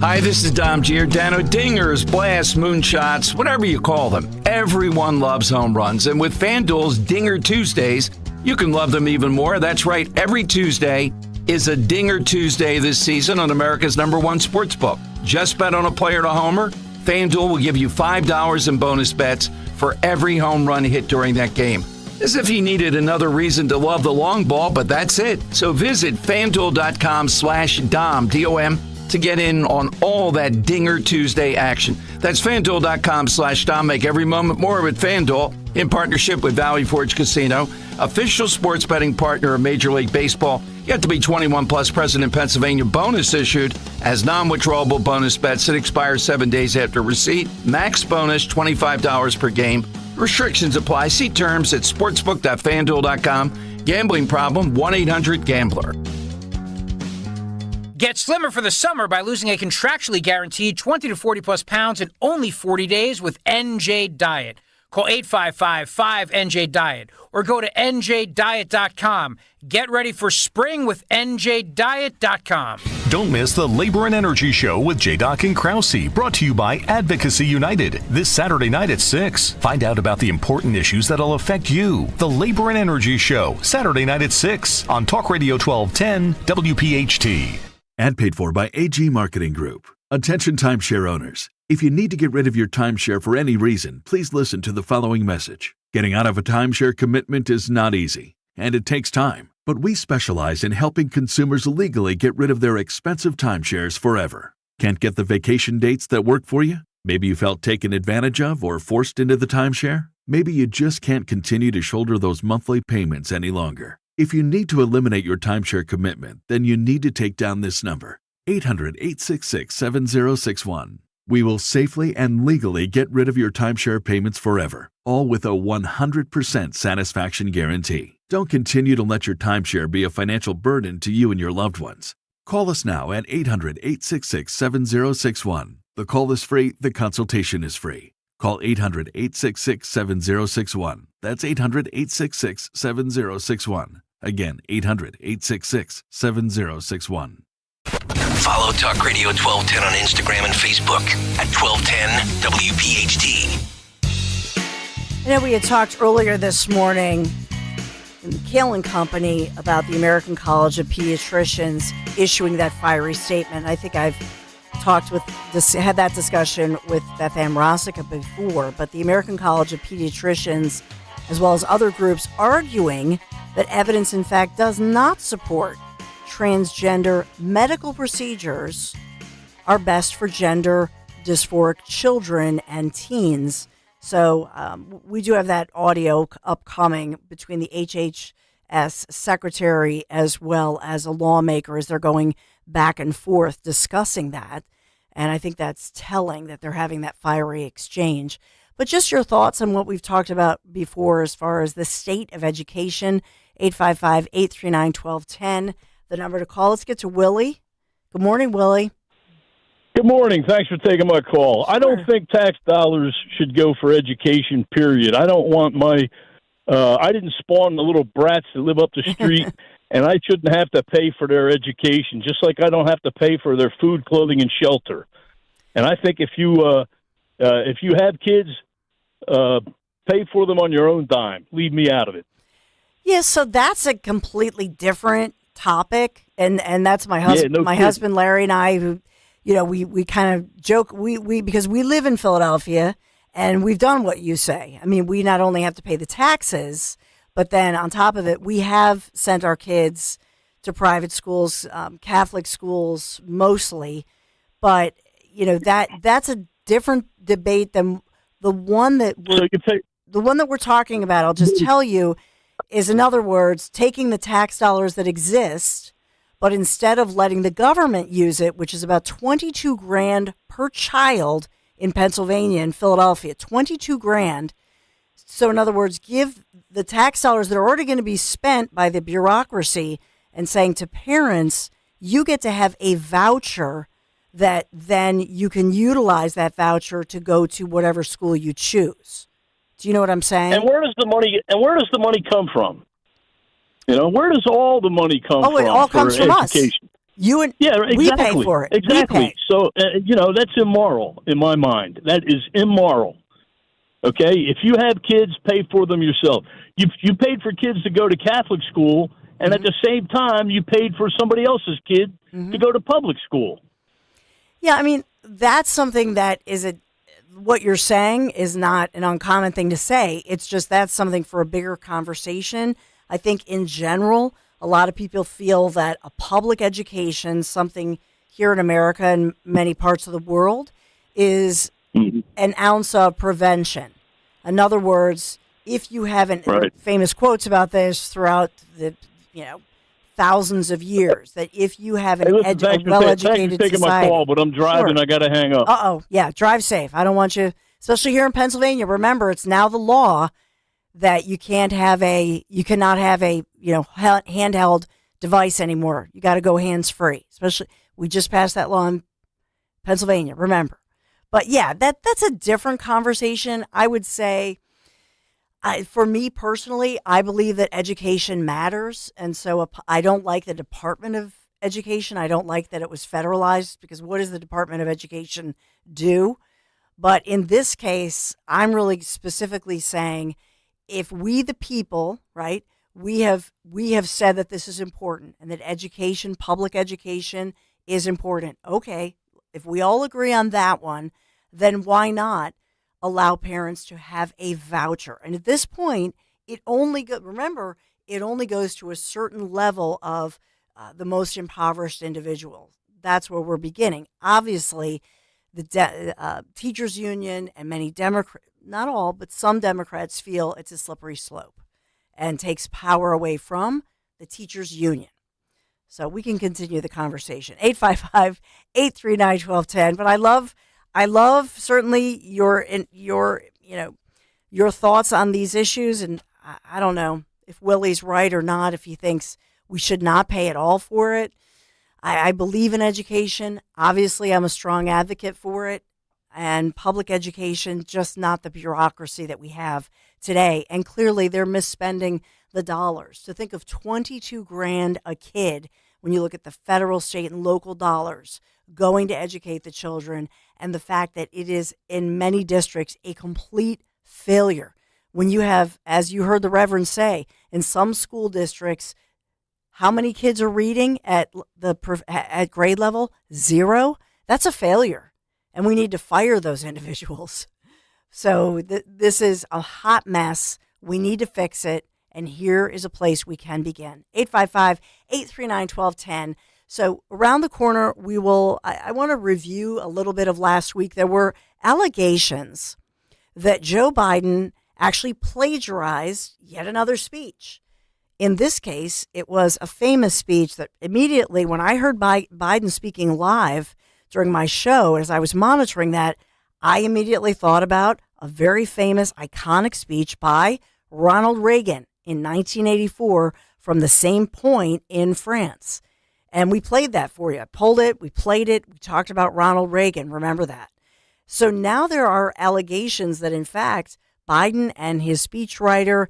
Hi, this is Dom Giordano. Dingers, blasts, moonshots, whatever you call them. Everyone loves home runs. And with FanDuel's Dinger Tuesdays, you can love them even more. That's right. Every Tuesday is a Dinger Tuesday this season on America's #1 sportsbook. Just bet on a player to homer. FanDuel will give you $5 in bonus bets for every home run hit during that game. As if you needed another reason to love the long ball, but that's it. So visit FanDuel.com/Dom, D-O-M, to get in on all that Dinger Tuesday action. That's FanDuel.com/Dom. Make every moment more with FanDuel in partnership with Valley Forge Casino, official sports betting partner of Major League Baseball. You have to be 21 plus, present in Pennsylvania. Bonus issued as non-withdrawable bonus bets that expire 7 days after receipt. Max bonus $25 per game. Restrictions apply. See terms at sportsbook.fanduel.com. Gambling problem? 1-800-GAMBLER. Get slimmer for the summer by losing a contractually guaranteed 20 to 40 plus pounds in only 40 days with NJ Diet. Call 855-5NJ-DIET or go to NJDiet.com. Get ready for spring with NJDiet.com. Don't miss the Labor and Energy Show with J-Doc and Krause, brought to you by Advocacy United, this Saturday night at 6. Find out about the important issues that'll affect you. The Labor and Energy Show, Saturday night at 6 on Talk Radio 1210 WPHT. Ad paid for by AG Marketing Group. Attention timeshare owners. If you need to get rid of your timeshare for any reason, please listen to the following message. Getting out of a timeshare commitment is not easy, and it takes time. But we specialize in helping consumers legally get rid of their expensive timeshares forever. Can't get the vacation dates that work for you? Maybe you felt taken advantage of or forced into the timeshare? Maybe you just can't continue to shoulder those monthly payments any longer. If you need to eliminate your timeshare commitment, then you need to take down this number, 800-866-7061. We will safely and legally get rid of your timeshare payments forever, all with a 100% satisfaction guarantee. Don't continue to let your timeshare be a financial burden to you and your loved ones. Call us now at 800-866-7061. The call is free. The consultation is free. Call 800-866-7061. That's 800-866-7061. Again, 800-866-7061. Follow Talk Radio 1210 on Instagram and Facebook at 1210 WPHT. I know we had talked earlier this morning in the Kaelin Company about the American College of Pediatricians issuing that fiery statement. I think I've had that discussion with Beth Ann Rossica before, but the American College of Pediatricians, as well as other groups, arguing that evidence, in fact, does not support transgender medical procedures are best for gender dysphoric children and teens. So we do have that audio upcoming between the HHS secretary as well as a lawmaker as they're going back and forth discussing that. And I think that's telling that they're having that fiery exchange. But just your thoughts on what we've talked about before as far as the state of education, 855-839-1210. The number to call. Let's get to Willie. Good morning, Willie. Good morning. Thanks for taking my call. I don't think tax dollars should go for education, period. I don't want I didn't spawn the little brats that live up the street, and I shouldn't have to pay for their education, just like I don't have to pay for their food, clothing, and shelter. And I think if you have kids, pay for them on your own dime. Leave me out of it. Yeah, so that's a completely different topic, and that's my husband. My husband Larry and I, who, we kind of joke we because we live in Philadelphia, and we've done what you say. I mean, we not only have to pay the taxes, but then on top of it, we have sent our kids to private schools, Catholic schools mostly. But that's a different debate than the one that we're talking about. I'll just tell you. Is, in other words, taking the tax dollars that exist, but instead of letting the government use it, which is about $22,000 per child in Pennsylvania and Philadelphia, $22,000. So, in other words, give the tax dollars that are already going to be spent by the bureaucracy and saying to parents, you get to have a voucher that then you can utilize that voucher to go to whatever school you choose. Do you know what I'm saying? And where does the money come from? Where does all the money come from? Oh, it all comes from us. You and exactly. we pay for it. Exactly. So that's immoral in my mind. That is immoral. Okay, if you have kids, pay for them yourself. You paid for kids to go to Catholic school, and at the same time, you paid for somebody else's kid to go to public school. Yeah, I mean, that's something that what you're saying is not an uncommon thing to say. It's just that's something for a bigger conversation. I think in general, a lot of people feel that a public education, something here in America and many parts of the world, is an ounce of prevention. In other words, if you haven't, famous quotes about this throughout the, thousands of years, that if you have an thanks for well-educated taking society. my call, but I'm driving. Sure. I got to hang up. Yeah, drive safe. I don't want you, especially here in Pennsylvania. Remember, it's now the law that you cannot have a handheld device anymore. You got to go hands-free. Especially, we just passed that law in Pennsylvania. Remember. But yeah, that's a different conversation. I would say, for me personally, I believe that education matters. And so I don't like the Department of Education. I don't like that it was federalized, because what does the Department of Education do? But in this case, I'm really specifically saying, if we, the people, right, we have said that this is important and that education, public education is important. Okay, if we all agree on that one, then why not allow parents to have a voucher? And at this point, it only goes to a certain level of the most impoverished individual. That's where we're beginning. Obviously, the teachers union and many Democrats, not all, but some Democrats feel it's a slippery slope and takes power away from the teachers union. So we can continue the conversation. 855-839-1210. But I love certainly your thoughts on these issues. And I don't know if Willie's right or not, if he thinks we should not pay at all for it. I believe in education. Obviously, I'm a strong advocate for it. And public education, just not the bureaucracy that we have today. And clearly, they're misspending the dollars. To think of $22,000 a kid when you look at the federal, state, and local dollars going to educate the children, and the fact that it is in many districts a complete failure. When you have, as you heard the Reverend say, in some school districts, how many kids are reading at grade level? 0. That's a failure, and we need to fire those individuals. So this is a hot mess. We need to fix it, and here is a place we can begin. 855-839-1210. So around the corner, I want to review a little bit of last week. There were allegations that Joe Biden actually plagiarized yet another speech. In this case, it was a famous speech that immediately, when I heard Biden speaking live during my show, as I was monitoring that, I immediately thought about a very famous, iconic speech by Ronald Reagan in 1984 from the same point in France. And we played that for you. I pulled it, we played it, we talked about Ronald Reagan. Remember that. So now there are allegations that, in fact, Biden and his speechwriter,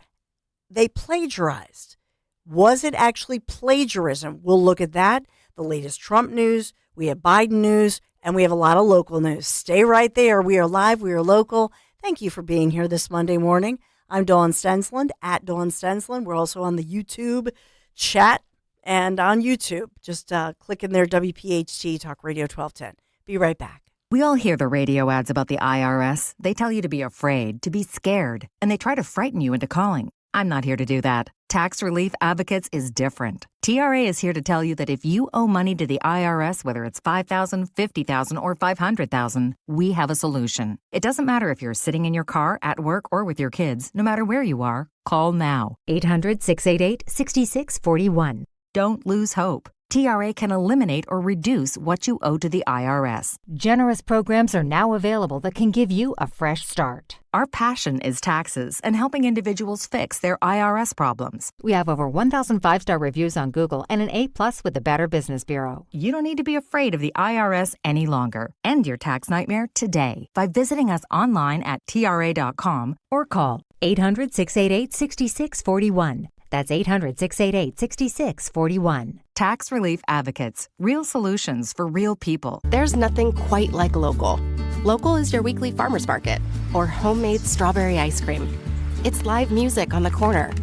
they plagiarized. Was it actually plagiarism? We'll look at that. The latest Trump news, we have Biden news, and we have a lot of local news. Stay right there. We are live, we are local. Thank you for being here this Monday morning. I'm Dawn Stensland, at Dawn Stensland. We're also on the YouTube chat and on YouTube. Just click in there, WPHT, Talk Radio 1210. Be right back. We all hear the radio ads about the IRS. They tell you to be afraid, to be scared, and they try to frighten you into calling. I'm not here to do that. Tax Relief Advocates is different. TRA is here to tell you that if you owe money to the IRS, whether it's $5,000, $50,000, or $500,000, we have a solution. It doesn't matter if you're sitting in your car, at work, or with your kids. No matter where you are, call now. 800-688-6641. Don't lose hope. TRA can eliminate or reduce what you owe to the IRS. Generous programs are now available that can give you a fresh start. Our passion is taxes and helping individuals fix their IRS problems. We have over 1,000 5-star reviews on Google and an A+ with the Better Business Bureau. You don't need to be afraid of the IRS any longer. End your tax nightmare today by visiting us online at TRA.com or call 800-688-6641. That's 800-688-6641. Tax Relief Advocates. Real solutions for real people. There's nothing quite like local. Local is your weekly farmer's market or homemade strawberry ice cream. It's live music on the corner,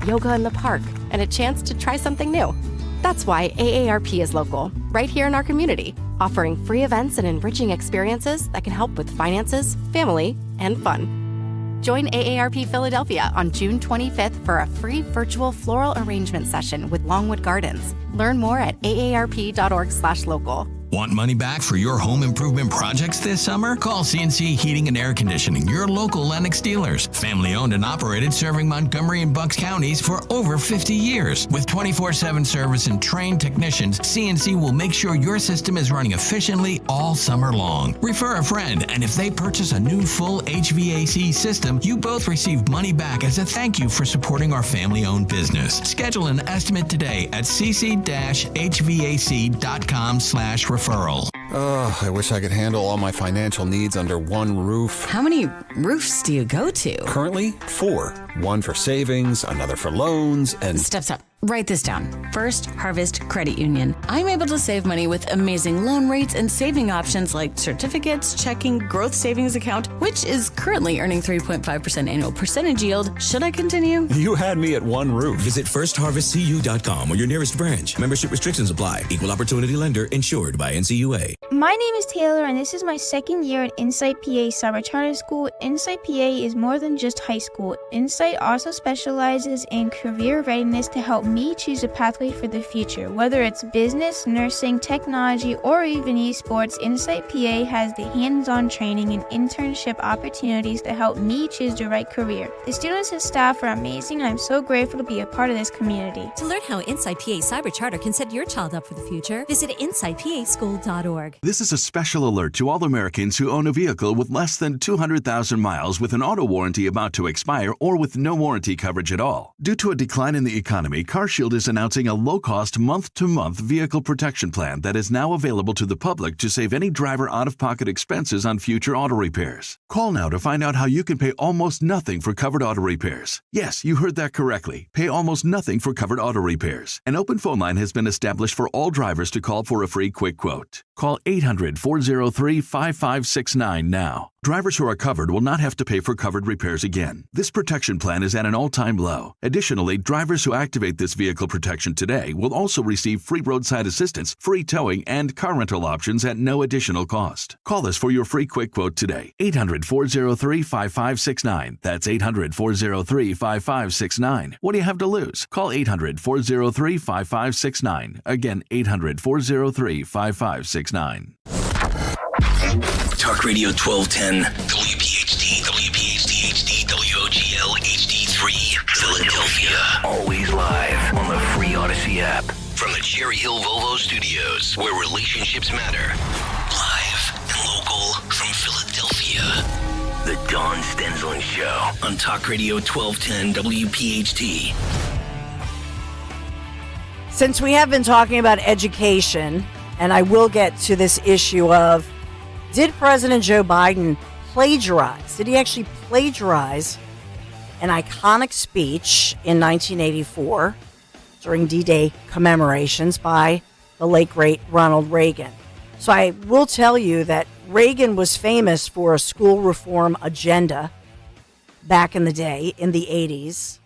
yoga in the park, and a chance to try something new. That's why AARP is local, right here in our community, offering free events and enriching experiences that can help with finances, family, and fun. Join AARP Philadelphia on June 25th for a free virtual floral arrangement session with Longwood Gardens. Learn more at aarp.org/local. Want money back for your home improvement projects this summer? Call CNC Heating and Air Conditioning, your local Lennox dealers. Family owned and operated, serving Montgomery and Bucks counties for over 50 years. With 24/7 service and trained technicians, CNC will make sure your system is running efficiently all summer long. Refer a friend, and if they purchase a new full HVAC system, you both receive money back as a thank you for supporting our family-owned business. Schedule an estimate today at cc-hvac.com/referral. Oh, I wish I could handle all my financial needs under one roof. How many roofs do you go to? Currently, 4. One for savings, another for loans, and... Stop. Write this down. First Harvest Credit Union. I'm able to save money with amazing loan rates and saving options like certificates, checking, growth savings account, which is currently earning 3.5% annual percentage yield. Should I continue? You had me at one roof. Visit firstharvestcu.com or your nearest branch. Membership restrictions apply. Equal opportunity lender insured by NCUA. My name is Taylor, and this is my second year at Insight PA Summer Charter School. Insight PA is more than just high school. Insight also specializes in career readiness to help me choose a pathway for the future. Whether it's business, nursing, technology, or even esports, Insight PA has the hands-on training and internship opportunities to help me choose the right career. The students and staff are amazing, and I'm so grateful to be a part of this community. To learn how Insight PA Cyber Charter can set your child up for the future, visit insightpaschool.org. This is a special alert to all Americans who own a vehicle with less than 200,000 miles with an auto warranty about to expire or with no warranty coverage at all. Due to a decline in the economy, CarShield is announcing a low-cost month-to-month vehicle protection plan that is now available to the public to save any driver out-of-pocket expenses on future auto repairs. Call now to find out how you can pay almost nothing for covered auto repairs. Yes, you heard that correctly. Pay almost nothing for covered auto repairs. An open phone line has been established for all drivers to call for a free quick quote. Call 800-403-5569 now. Drivers who are covered will not have to pay for covered repairs again. This protection plan is at an all-time low. Additionally, drivers who activate this vehicle protection today will also receive free roadside assistance, free towing, and car rental options at no additional cost. Call us for your free quick quote today. 800-403-5569. That's 800-403-5569. What do you have to lose? Call 800-403-5569. Again, 800-403-5569. Talk Radio 1210, WPHT, WPHT HD, WOGL HD3, Philadelphia. Always live on the free Odyssey app. From the Cherry Hill Volvo Studios, where relationships matter. Live and local from Philadelphia. The Dawn Stensland Show on Talk Radio 1210, WPHT. Since we have been talking about education, and I will get to this issue of, did President Joe Biden plagiarize? Did he actually plagiarize an iconic speech in 1984 during D-Day commemorations by the late, great Ronald Reagan? So I will tell you that Reagan was famous for a school reform agenda back in the day, in the 80s.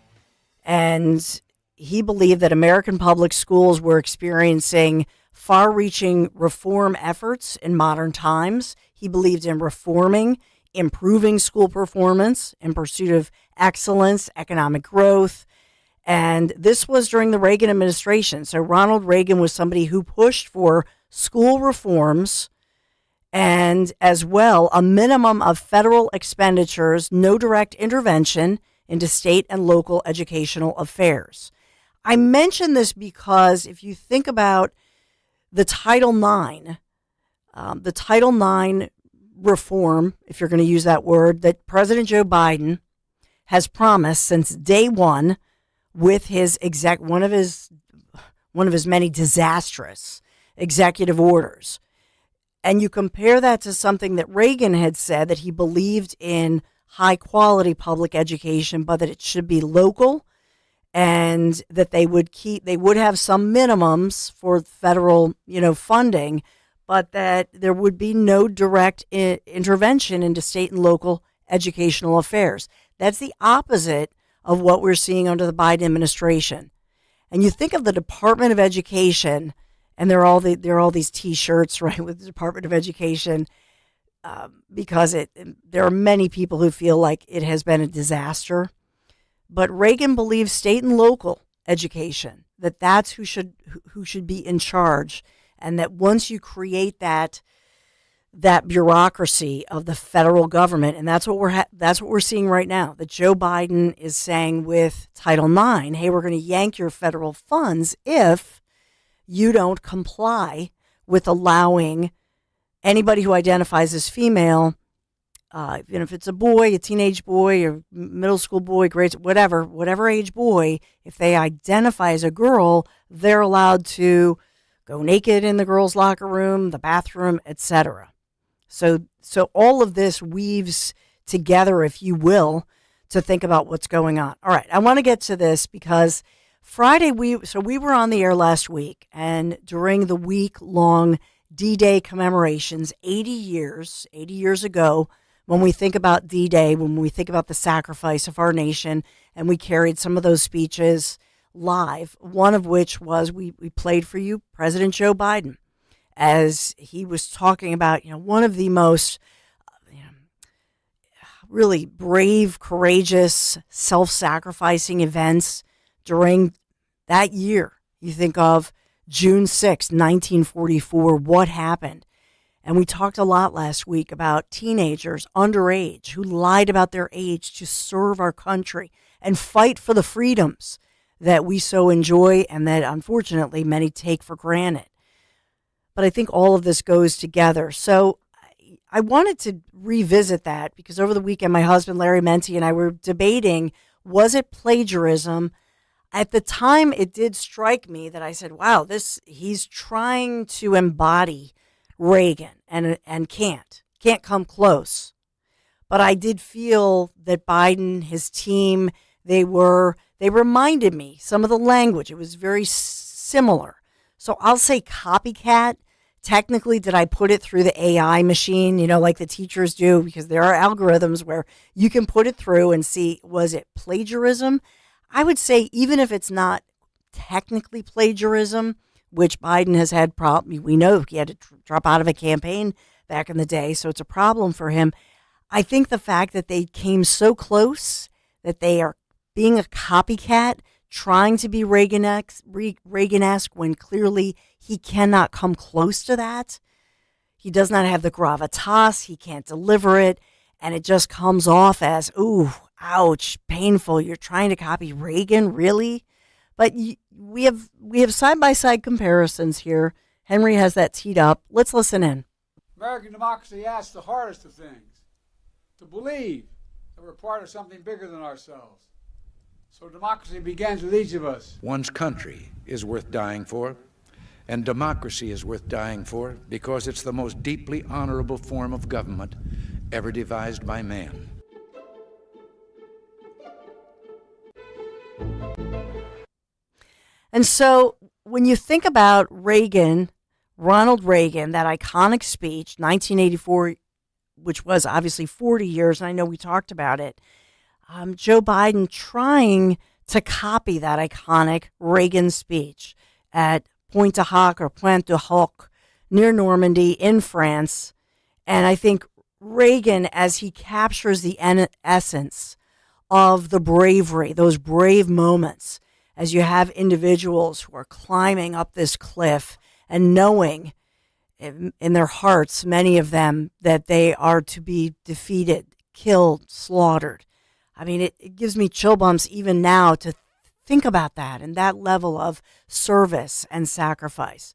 And he believed that American public schools were experiencing far-reaching reform efforts in modern times. He believed in reforming, improving school performance in pursuit of excellence, economic growth. And this was during the Reagan administration. So Ronald Reagan was somebody who pushed for school reforms and as well a minimum of federal expenditures, no direct intervention into state and local educational affairs. I mention this because if you think about the Title IX reform, if you're going to use that word, that President Joe Biden has promised since day one with his one of his many disastrous executive orders. And you compare that to something that Reagan had said, that he believed in high quality public education, but that it should be local and that they would have some minimums for federal, funding, but that there would be no direct intervention into state and local educational affairs. That's the opposite of what we're seeing under the Biden administration. And you think of the Department of Education, and there are all these T-shirts, right, with the Department of Education, because there are many people who feel like it has been a disaster. But Reagan believes state and local education, that's who should be in charge, and that once you create that bureaucracy of the federal government, and that's what we're seeing right now. That Joe Biden is saying with Title IX, hey, we're going to yank your federal funds if you don't comply with allowing anybody who identifies as female, even if it's a boy, a teenage boy, or middle school boy, grades, whatever age boy, if they identify as a girl, they're allowed to go naked in the girls' locker room, the bathroom, etc. So all of this weaves together, if you will, to think about what's going on. All right, I want to get to this because Friday we were on the air last week, and during the week-long D-Day commemorations, 80 years ago, when we think about D-Day, when we think about the sacrifice of our nation, and we carried some of those speeches live, one of which was we played for you President Joe Biden, as he was talking about, one of the most really brave, courageous, self-sacrificing events during that year. You think of June 6, 1944, what happened? And we talked a lot last week about teenagers underage who lied about their age to serve our country and fight for the freedoms that we so enjoy and that unfortunately many take for granted. But I think all of this goes together. So I wanted to revisit that because over the weekend, my husband, Larry Menti, and I were debating, was it plagiarism? At the time, it did strike me that I said, wow, he's trying to embody Reagan and can't come close. But I did feel that Biden, his team, they reminded me some of the language. It was very similar. So I'll say copycat. Technically, did I put it through the AI machine, like the teachers do? Because there are algorithms where you can put it through and see, was it plagiarism? I would say even if it's not technically plagiarism, which Biden has had problems, we know he had to drop out of a campaign back in the day, so it's a problem for him. I think the fact that they came so close, that they are being a copycat, trying to be Reagan-esque when clearly he cannot come close to that. He does not have the gravitas. He can't deliver it. And it just comes off as, ooh, ouch, painful. You're trying to copy Reagan, really? But we have side-by-side comparisons here. Henry has that teed up. Let's listen in. American democracy asks the hardest of things, to believe that we're part of something bigger than ourselves. So democracy begins with each of us. One's country is worth dying for, and democracy is worth dying for because it's the most deeply honorable form of government ever devised by man. And so when you think about Reagan, Ronald Reagan, that iconic speech, 1984, which was obviously 40 years, and I know we talked about it, Joe Biden trying to copy that iconic Reagan speech at Pointe du Hoc or Pointe du Hoc near Normandy in France. And I think Reagan, as he captures the essence of the bravery, those brave moments, as you have individuals who are climbing up this cliff and knowing in their hearts, many of them, that they are to be defeated, killed, slaughtered. I mean, it gives me chill bumps even now to think about that and that level of service and sacrifice.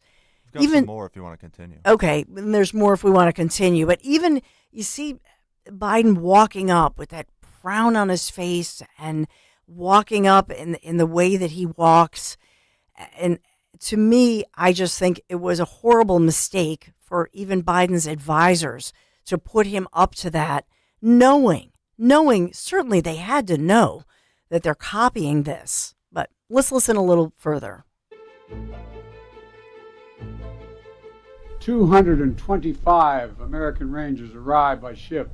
We've got some more if you want to continue. Okay, and there's more if we want to continue. But even you see Biden walking up with that frown on his face and walking up in the way that he walks. And to me, I just think it was a horrible mistake for even Biden's advisors to put him up to that, knowing certainly they had to know that they're copying this. But Let's listen a little further. 225 American Rangers arrived by ship,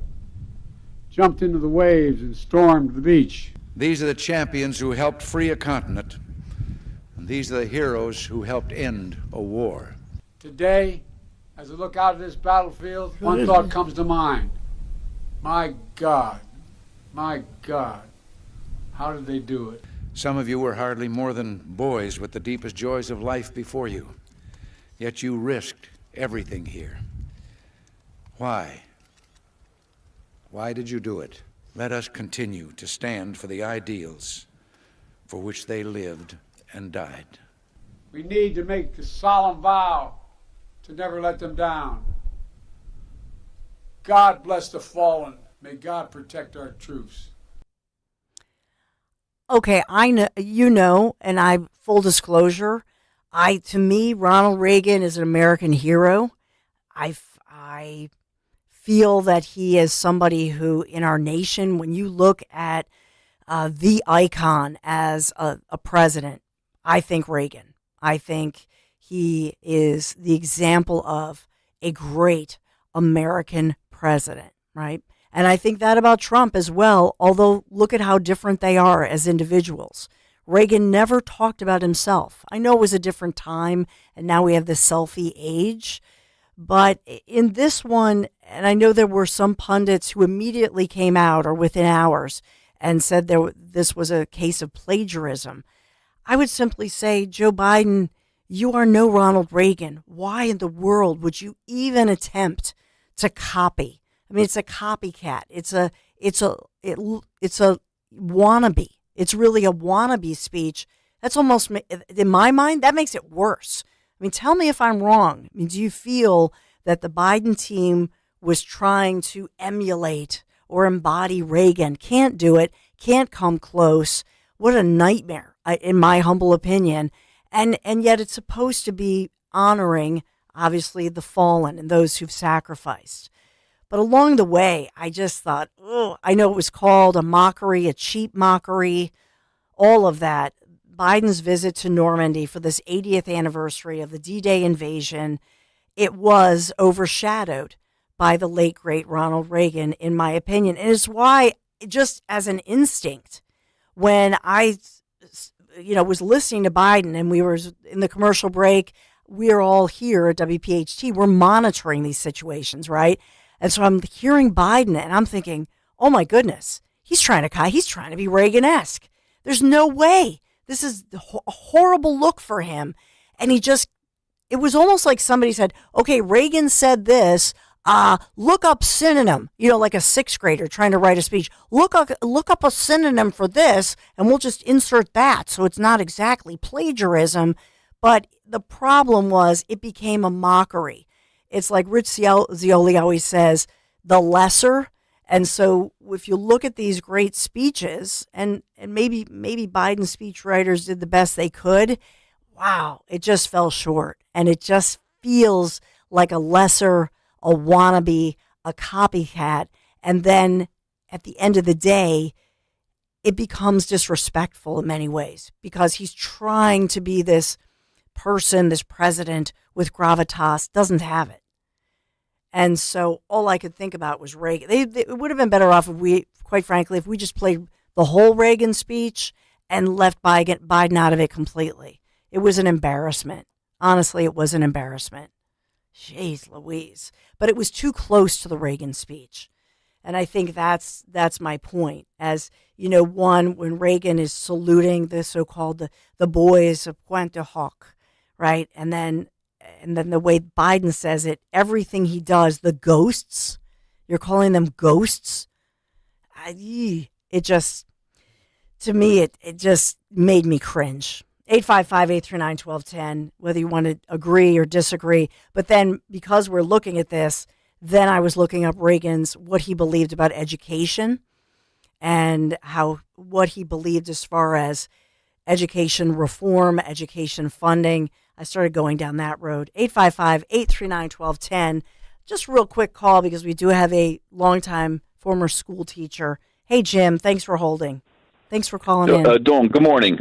jumped into the waves, and stormed the beach. These are the champions who helped free a continent, and these are the heroes who helped end a war. Today, as I look out at this battlefield, one thought comes to mind. My God, how did they do it? Some of you were hardly more than boys with the deepest joys of life before you, yet you risked everything here. Why? Why did you do it? Let us continue to stand for the ideals for which they lived and died. We need to make the solemn vow to never let them down. God bless the fallen. May God protect our troops. Okay, I know, and full disclosure, to me, Ronald Reagan is an American hero. I feel that he is somebody who, in our nation, when you look at the icon as a president, I think Reagan. I think he is the example of a great American president, right? And I think that about Trump as well, although look at how different they are as individuals. Reagan never talked about himself. I know it was a different time, and now we have the selfie age. But in this one, and I know there were some pundits who immediately came out or within hours and said this was a case of plagiarism. I would simply say, Joe Biden, you are no Ronald Reagan. Why in the world would you even attempt to copy? I mean, it's a copycat. It's a wannabe. It's really a wannabe speech. That's almost, in my mind, that makes it worse. I mean, tell me if I'm wrong. I mean, do you feel that the Biden team was trying to emulate or embody Reagan? Can't do it. Can't come close. What a nightmare, in my humble opinion. And yet it's supposed to be honoring, obviously, the fallen and those who've sacrificed. But along the way, I just thought, oh, I know it was called a mockery, a cheap mockery, all of that. Biden's visit to Normandy for this 80th anniversary of the D-Day invasion, it was overshadowed by the late, great Ronald Reagan, in my opinion. And it's why, just as an instinct, when I was listening to Biden and we were in the commercial break, we're all here at WPHT, we're monitoring these situations, right? And so I'm hearing Biden and I'm thinking, oh my goodness, he's trying to be Reagan-esque. There's no way. This is a horrible look for him. And it was almost like somebody said, okay, Reagan said this, look up synonym, like a sixth grader trying to write a speech. Look up a synonym for this and we'll just insert that. So it's not exactly plagiarism. But the problem was it became a mockery. It's like Rich Zeoli always says, the lesser. And so if you look at these great speeches, and maybe Biden speechwriters did the best they could, wow, it just fell short. And it just feels like a lesser, a wannabe, a copycat. And then at the end of the day, it becomes disrespectful in many ways because he's trying to be this person, this president with gravitas, doesn't have it. And so all I could think about was Reagan. It would have been better off if we just played the whole Reagan speech and left Biden out of it completely. It was an embarrassment. Honestly, it was an embarrassment. Jeez Louise. But it was too close to the Reagan speech. And I think that's my point. As, when Reagan is saluting the so-called the boys of Puente Hoc, right? And then the way Biden says it, everything he does, the ghosts, you're calling them ghosts. It just made me cringe. 855-839-1210, whether you want to agree or disagree. But then because we're looking at this, then I was looking up what he believed about education and what he believed as far as education reform, education funding. I started going down that road. 855-839-1210. Just a real quick call because we do have a longtime former school teacher. Hey, Jim, thanks for holding. Thanks for calling in. Dawn, good morning.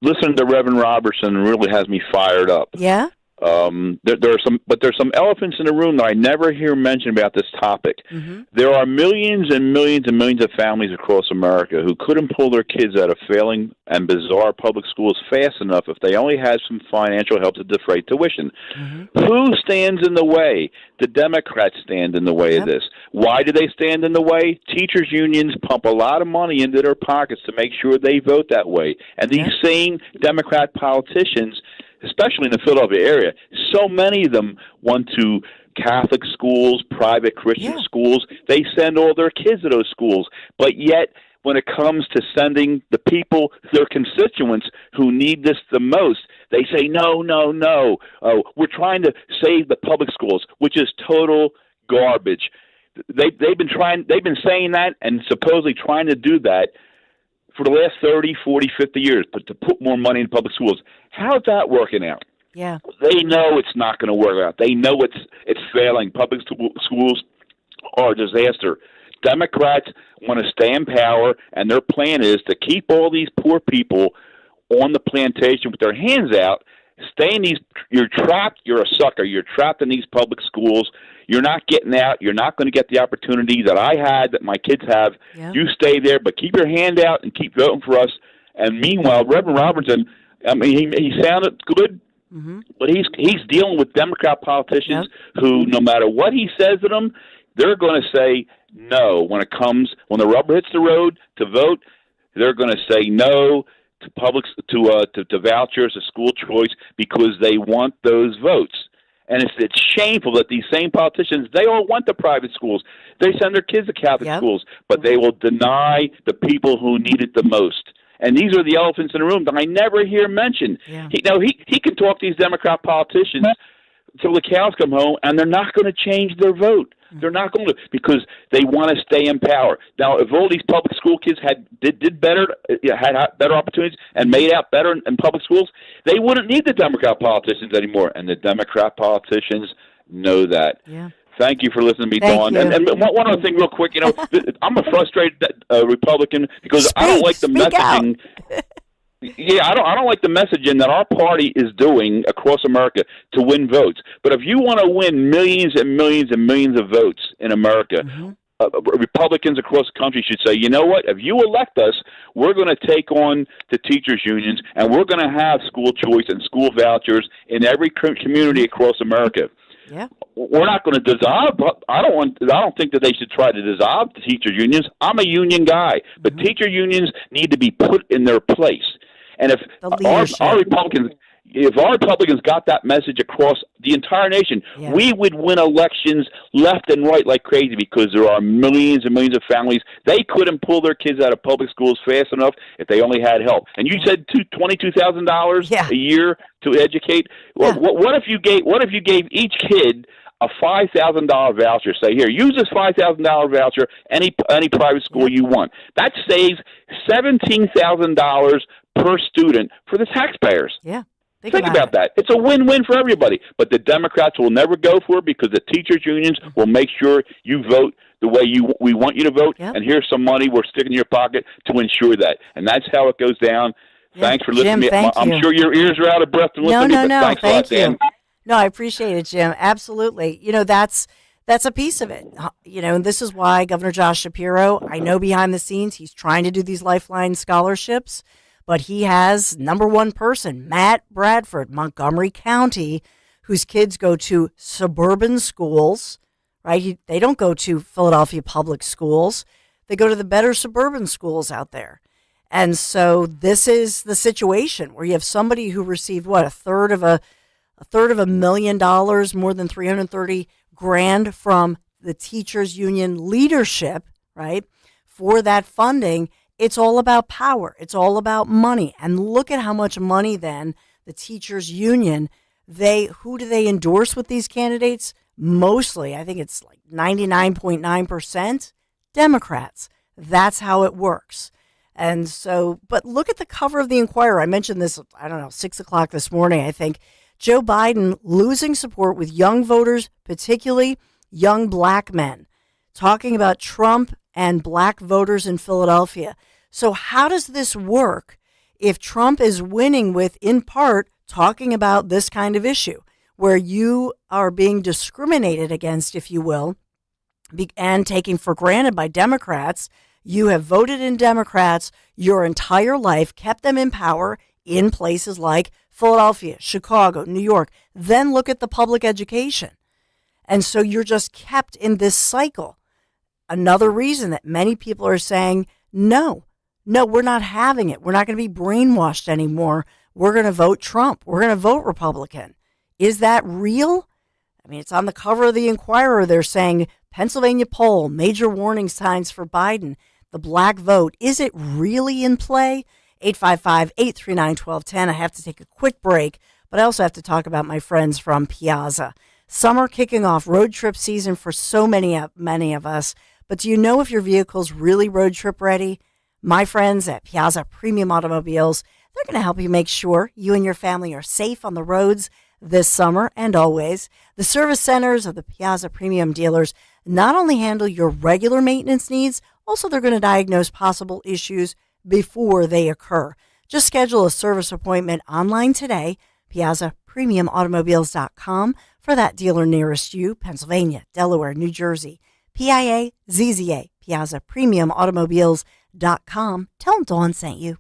listening to Reverend Robertson really has me fired up. Yeah. There's some elephants in the room that I never hear mentioned about this topic. Mm-hmm. There are millions and millions and millions of families across America who couldn't pull their kids out of failing and bizarre public schools fast enough if they only had some financial help to defray tuition. Mm-hmm. Who stands in the way? The Democrats stand in the way of this. Why do they stand in the way? Teachers' unions pump a lot of money into their pockets to make sure they vote that way. And these same Democrat politicians, especially in the Philadelphia area, so many of them went to Catholic schools, private Christian schools. They send all their kids to those schools. But yet, when it comes to sending the people, their constituents who need this the most, they say, no, no, no. We're trying to save the public schools, which is total garbage. They've been saying that and supposedly trying to do that for the last 30, 40, 50 years, but to put more money in public schools. How's that working out? Yeah. They know it's not going to work out. They know it's failing. Public schools are a disaster. Democrats want to stay in power, and their plan is to keep all these poor people on the plantation with their hands out. Stay in these. You're trapped. You're a sucker. You're trapped in these public schools. You're not getting out. You're not going to get the opportunity that I had, that my kids have. Yeah. You stay there, but keep your hand out and keep voting for us. And meanwhile, Reverend Robertson, I mean, he sounded good, but he's dealing with Democrat politicians who, no matter what he says to them, they're going to say no when the rubber hits the road to vote. They're going to say no to to vouchers, to school choice, because they want those votes. And it's shameful that these same politicians, they all want the private schools. They send their kids to Catholic schools, but they will deny the people who need it the most. And these are the elephants in the room that I never hear mentioned. Yeah. He can talk to these Democrat politicians till the cows come home, and they're not going to change their vote. They're not going to, because they want to stay in power. Now, if all these public school kids did better, had better opportunities, and made out better in public schools, they wouldn't need the Democrat politicians anymore. And the Democrat politicians know that. Yeah. Thank you for listening to me, Thank Dawn. you. And one other thing, real quick, I'm a frustrated Republican because I don't like the messaging. Yeah, I don't like the messaging that our party is doing across America to win votes. But if you want to win millions and millions and millions of votes in America, Republicans across the country should say, you know what, if you elect us, we're going to take on the teachers' unions, and we're going to have school choice and school vouchers in every community across America. Yeah. We're not going to dissolve. I don't think that they should try to dissolve the teachers' unions. I'm a union guy, but teacher unions need to be put in their place. And if our Republicans got that message across the entire nation, we would win elections left and right like crazy, because there are millions and millions of families. They couldn't pull their kids out of public schools fast enough if they only had help. And you said $22,000 a year to educate. Well, what if you gave each kid a $5,000 voucher? Say, here, use this $5,000 voucher any private school you want. That saves $17,000 per student for the taxpayers. Yeah. Think about that. It's a win-win for everybody. But the Democrats will never go for it, because the teachers' unions will make sure you vote the way we want you to vote. And here's some money we're sticking in your pocket to ensure that. And that's how it goes down. Thanks for listening Jim, to me. I'm sure your ears are out of breath to listen to me, but thanks a lot, Dan. No, I appreciate it, Jim. Absolutely. That's a piece of it. And this is why Governor Josh Shapiro, I know behind the scenes, he's trying to do these Lifeline scholarships, but he has number one person, Matt Bradford, Montgomery County, whose kids go to suburban schools, right? They don't go to Philadelphia public schools. They go to the better suburban schools out there. And so this is the situation where you have somebody who received, a third of $1 million, more than $330,000 from the teachers union leadership, right? For that funding. It's all about power. It's all about money. And look at how much money then the teachers union, who do they endorse with these candidates? Mostly, I think it's like 99.9% Democrats. That's how it works. And so, but look at the cover of the Inquirer. I mentioned this, 6 o'clock this morning, I think. Joe Biden losing support with young voters, particularly young black men, talking about Trump and black voters in Philadelphia. So how does this work if Trump is winning with, in part, talking about this kind of issue, where you are being discriminated against, if you will, and taken for granted by Democrats. You have voted in Democrats your entire life, kept them in power in places like Philadelphia, Chicago, New York. Then look at the public education. And so you're just kept in this cycle. Another reason that many people are saying, no, we're not having it. We're not going to be brainwashed anymore. We're going to vote Trump. We're going to vote Republican. Is that real? I mean, it's on the cover of the Inquirer. They're saying Pennsylvania poll, major warning signs for Biden, the black vote. Is it really in play? 855-839-1210. I have to take a quick break, but I also have to talk about my friends from Piazza. Summer kicking off, road trip season for so many of us. But do you know if your vehicle's really road trip ready? My friends at Piazza Premium Automobiles, they're going to help you make sure you and your family are safe on the roads this summer and always. The service centers of the Piazza Premium dealers not only handle your regular maintenance needs, also they're going to diagnose possible issues before they occur. Just schedule a service appointment online today, PiazzaPremiumAutomobiles.com, for that dealer nearest you, Pennsylvania, Delaware, New Jersey. PIAZZA, PiazzaPremiumAutomobiles.com. Tell them Dawn sent you.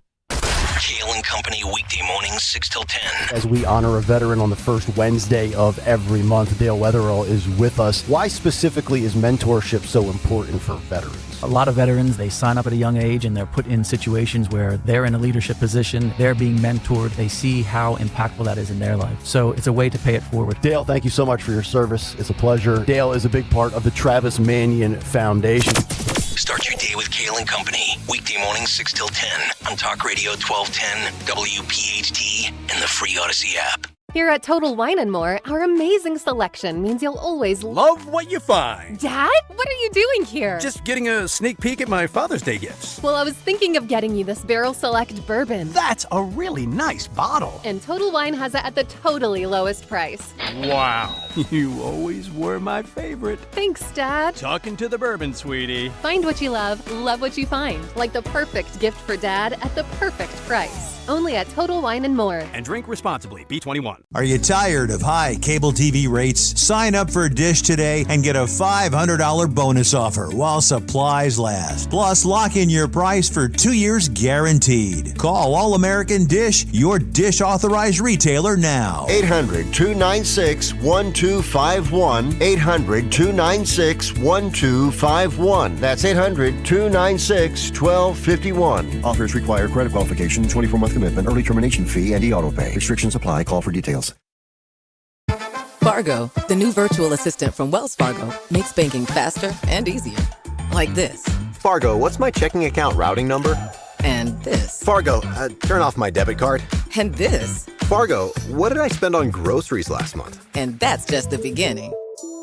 Kale and Company, weekday mornings, 6 till 10. As we honor a veteran on the first Wednesday of every month, Dale Weatherall is with us. Why specifically is mentorship so important for veterans? A lot of veterans, they sign up at a young age and they're put in situations where they're in a leadership position, they're being mentored, they see how impactful that is in their life. So it's a way to pay it forward. Dale, thank you so much for your service. It's a pleasure. Dale is a big part of the Travis Manion Foundation. Start your day with Kale and Company, weekday mornings, 6 till 10 on Talk Radio 1210, WPHT, and the free Odyssey app. Here at Total Wine & More, our amazing selection means you'll always love what you find. Dad, what are you doing here? Just getting a sneak peek at my Father's Day gifts. Well, I was thinking of getting you this Barrel Select bourbon. That's a really nice bottle. And Total Wine has it at the totally lowest price. Wow, you always were my favorite. Thanks, Dad. Talking to the bourbon, sweetie. Find what you love what you find. Like the perfect gift for Dad at the perfect price. Only at Total Wine & More. And drink responsibly. B21. Are you tired of high cable TV rates? Sign up for Dish today and get a $500 bonus offer while supplies last. Plus, lock in your price for 2 years guaranteed. Call All American Dish, your Dish authorized retailer now. 800-296-1251. 800-296-1251. That's 800-296-1251. Offers require credit qualification, 24-month commitment, early termination fee, and e-auto pay. Restrictions apply. Call for details. Fargo, the new virtual assistant from Wells Fargo, makes banking faster and easier. Like this. Fargo, what's my checking account routing number? And this. Fargo, turn off my debit card. And this. Fargo, what did I spend on groceries last month? And that's just the beginning.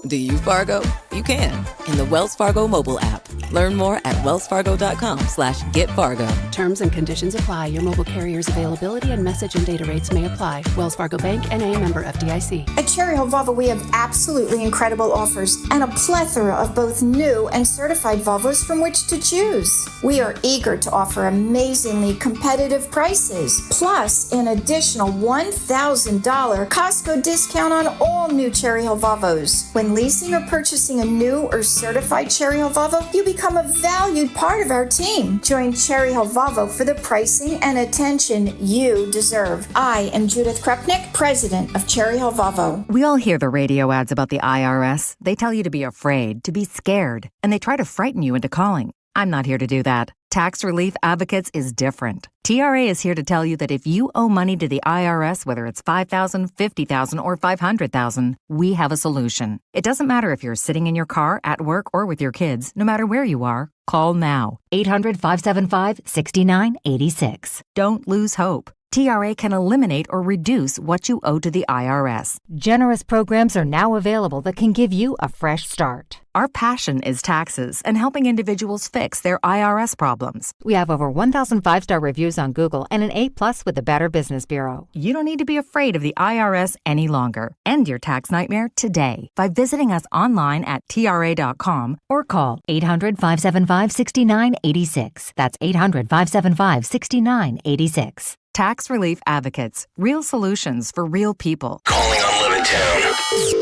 Do you Fargo? You can in the Wells Fargo mobile app. Learn more at wellsfargo.com/getfargo. Terms and conditions apply. Your mobile carrier's availability and message and data rates may apply. Wells Fargo Bank, N.A., member FDIC. At Cherry Hill Volvo, we have absolutely incredible offers and a plethora of both new and certified Volvos from which to choose. We are eager to offer amazingly competitive prices, plus an additional $1,000 Costco discount on all new Cherry Hill Volvos. When leasing or purchasing a new or certified Cherry Hill Volvo, you become a valued part of our team. Join Cherry Hill Volvo for the pricing and attention you deserve. I am Judith Krupnick, president of Cherry Hill Volvo. We all hear the radio ads about the IRS. They tell you to be afraid, to be scared, and they try to frighten you into calling. I'm not here to do that. Tax Relief Advocates is different. TRA is here to tell you that if you owe money to the IRS, whether it's $5,000, $50,000, or $500,000, we have a solution. It doesn't matter if you're sitting in your car, at work, or with your kids. No matter where you are, call now. 800-575-6986. Don't lose hope. TRA can eliminate or reduce what you owe to the IRS. Generous programs are now available that can give you a fresh start. Our passion is taxes and helping individuals fix their IRS problems. We have over 1,000 5-star reviews on Google and an A+ with the Better Business Bureau. You don't need to be afraid of the IRS any longer. End your tax nightmare today by visiting us online at TRA.com or call 800-575-6986. That's 800-575-6986. Tax Relief Advocates. Real solutions for real people. Calling on Levittown.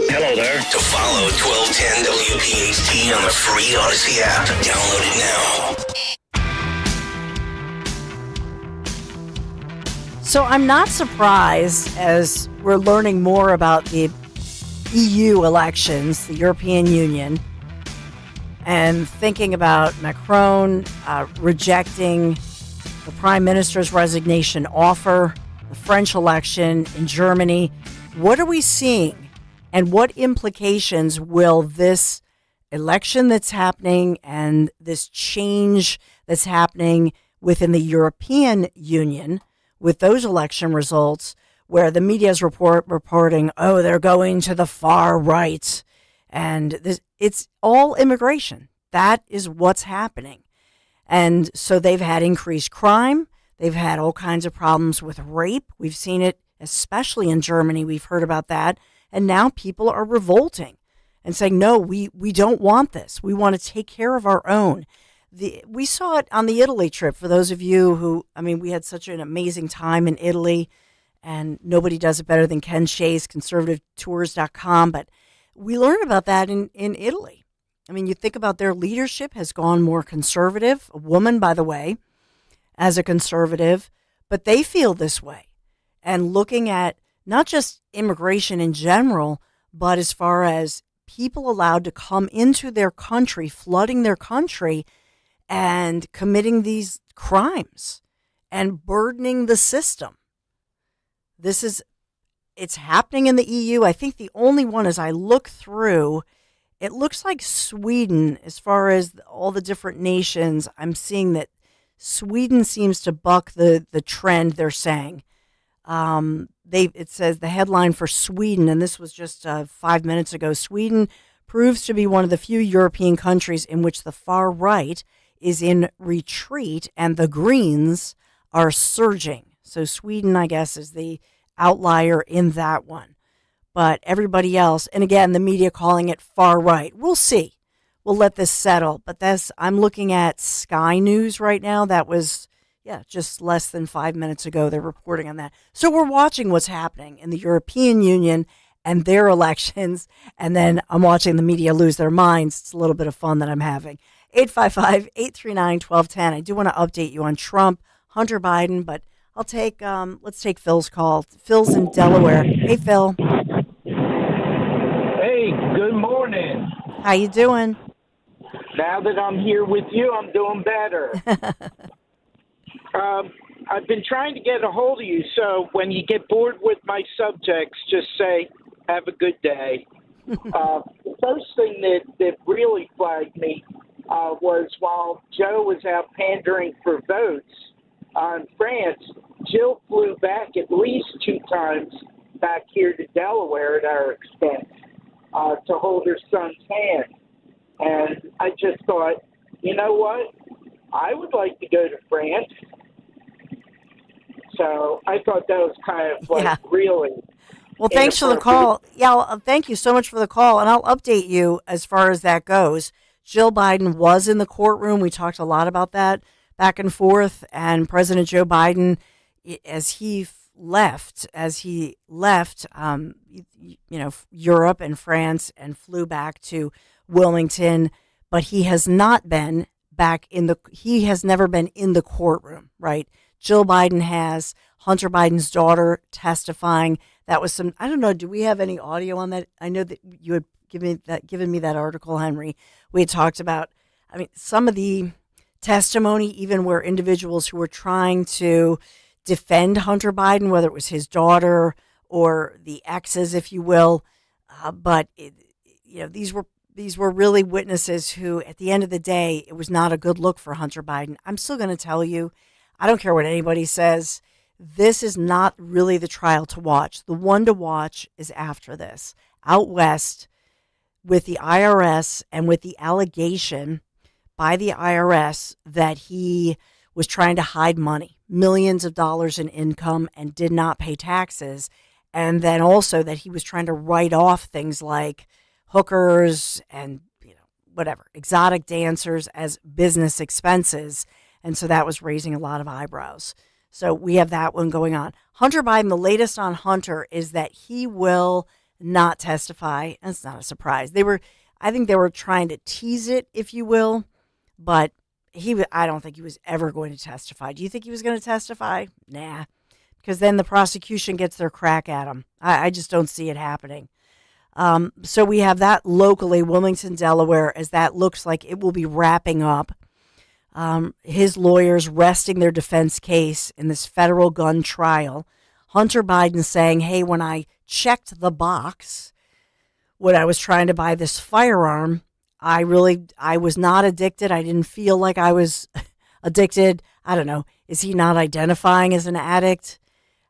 Hello there. To follow 1210 WPHT on the free Odyssey app. Download it now. So I'm not surprised as we're learning more about the EU elections, the European Union, and thinking about Macron rejecting the Prime Minister's resignation offer, the French election in Germany. What are we seeing? And what implications will this election that's happening and this change that's happening within the European Union with those election results, where the media is reporting, oh, they're going to the far right. And it's all immigration. That is what's happening. And so they've had increased crime. They've had all kinds of problems with rape. We've seen it, especially in Germany. We've heard about that. And now people are revolting and saying, no, we don't want this. We want to take care of our own. We saw it on the Italy trip. For those of you who, we had such an amazing time in Italy, and nobody does it better than Ken Chase, conservativetours.com. But we learned about that in Italy. You think about their leadership has gone more conservative. A woman, by the way, as a conservative, but they feel this way. And looking at not just immigration in general, but as far as people allowed to come into their country, flooding their country, and committing these crimes and burdening the system. It's happening in the EU. I think the only one, as I look through, it looks like Sweden, as far as all the different nations, I'm seeing that Sweden seems to buck the trend they're saying. It says the headline for Sweden, and this was just 5 minutes ago, Sweden proves to be one of the few European countries in which the far right is in retreat and the Greens are surging. So Sweden, I guess, is the outlier in that one. But everybody else, and again, the media calling it far right. We'll see. We'll let this settle. But I'm looking at Sky News right now. That was, just less than 5 minutes ago. They're reporting on that. So we're watching what's happening in the European Union and their elections. And then I'm watching the media lose their minds. It's a little bit of fun that I'm having. 855-839-1210. I do want to update you on Trump, Hunter Biden, but let's take Phil's call. Phil's in Delaware. Hey, Phil. Hey, good morning. How you doing? Now that I'm here with you, I'm doing better. I've been trying to get a hold of you, so when you get bored with my subjects, just say, have a good day. The first thing that really flagged me was while Joe was out pandering for votes in France, Jill flew back at least 2 times back here to Delaware at our expense to hold her son's hand. And I just thought, you know what? I would like to go to France. So I thought that was kind of really. Well, thanks for the call. Yeah, thank you so much for the call. And I'll update you as far as that goes. Jill Biden was in the courtroom. We talked a lot about that back and forth. And President Joe Biden, as he left, Europe and France and flew back to Wilmington, but he has not been he has never been in the courtroom, right? Jill Biden has. Hunter Biden's daughter testifying. That was I don't know, do we have any audio on that? I know that you had given me that article, Henry. We had talked about, some of the testimony, even where individuals who were trying to defend Hunter Biden, whether it was his daughter or the exes, if you will, but these were really witnesses who, at the end of the day, it was not a good look for Hunter Biden. I'm still going to tell you, I don't care what anybody says, this is not really the trial to watch. The one to watch is after this. Out west, with the IRS and with the allegation by the IRS that he was trying to hide money, millions of dollars in income, and did not pay taxes. And then also that he was trying to write off things like hookers and exotic dancers as business expenses. And so that was raising a lot of eyebrows. So we have that one going on. Hunter Biden, the latest on Hunter is that he will not testify. And it's not a surprise. I think they were trying to tease it, if you will, but I don't think he was ever going to testify. Do you think he was going to testify? Nah, because then the prosecution gets their crack at him. I just don't see it happening. So we have that locally, Wilmington, Delaware, as that looks like it will be wrapping up. His lawyers resting their defense case in this federal gun trial. Hunter Biden saying, hey, when I checked the box, when I was trying to buy this firearm, I was not addicted. I didn't feel like I was addicted. I don't know. Is he not identifying as an addict?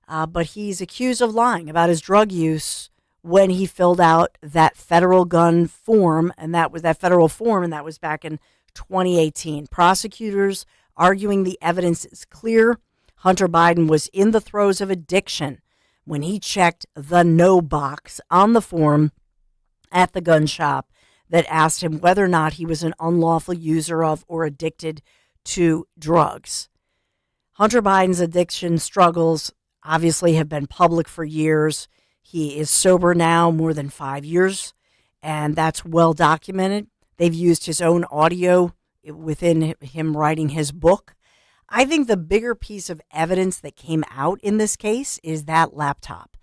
But he's accused of lying about his drug use when he filled out that federal gun form, and that was back in 2018. Prosecutors arguing the evidence is clear. Hunter Biden was in the throes of addiction when he checked the no box on the form at the gun shop that asked him whether or not he was an unlawful user of or addicted to drugs. Hunter Biden's addiction struggles obviously have been public for years. He is sober now more than 5 years, and that's well documented. They've used his own audio within him writing his book. I think the bigger piece of evidence that came out in this case is that laptop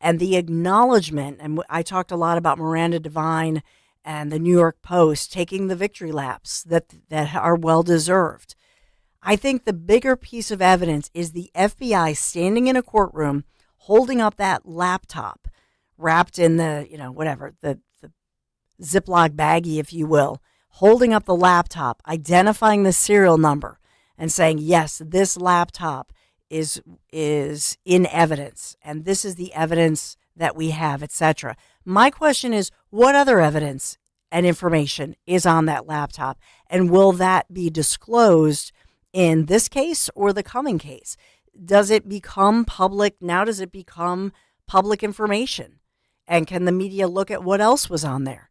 and the acknowledgement. And I talked a lot about Miranda Devine and the New York Post taking the victory laps that are well deserved. I think the bigger piece of evidence is the FBI standing in a courtroom holding up that laptop wrapped in the Ziploc baggie, if you will, holding up the laptop, identifying the serial number and saying, yes, this laptop is in evidence and this is the evidence that we have, etc. My question is, what other evidence and information is on that laptop, and will that be disclosed in this case or the coming case? Does it become public? Now does it become public information? And can the media look at what else was on there?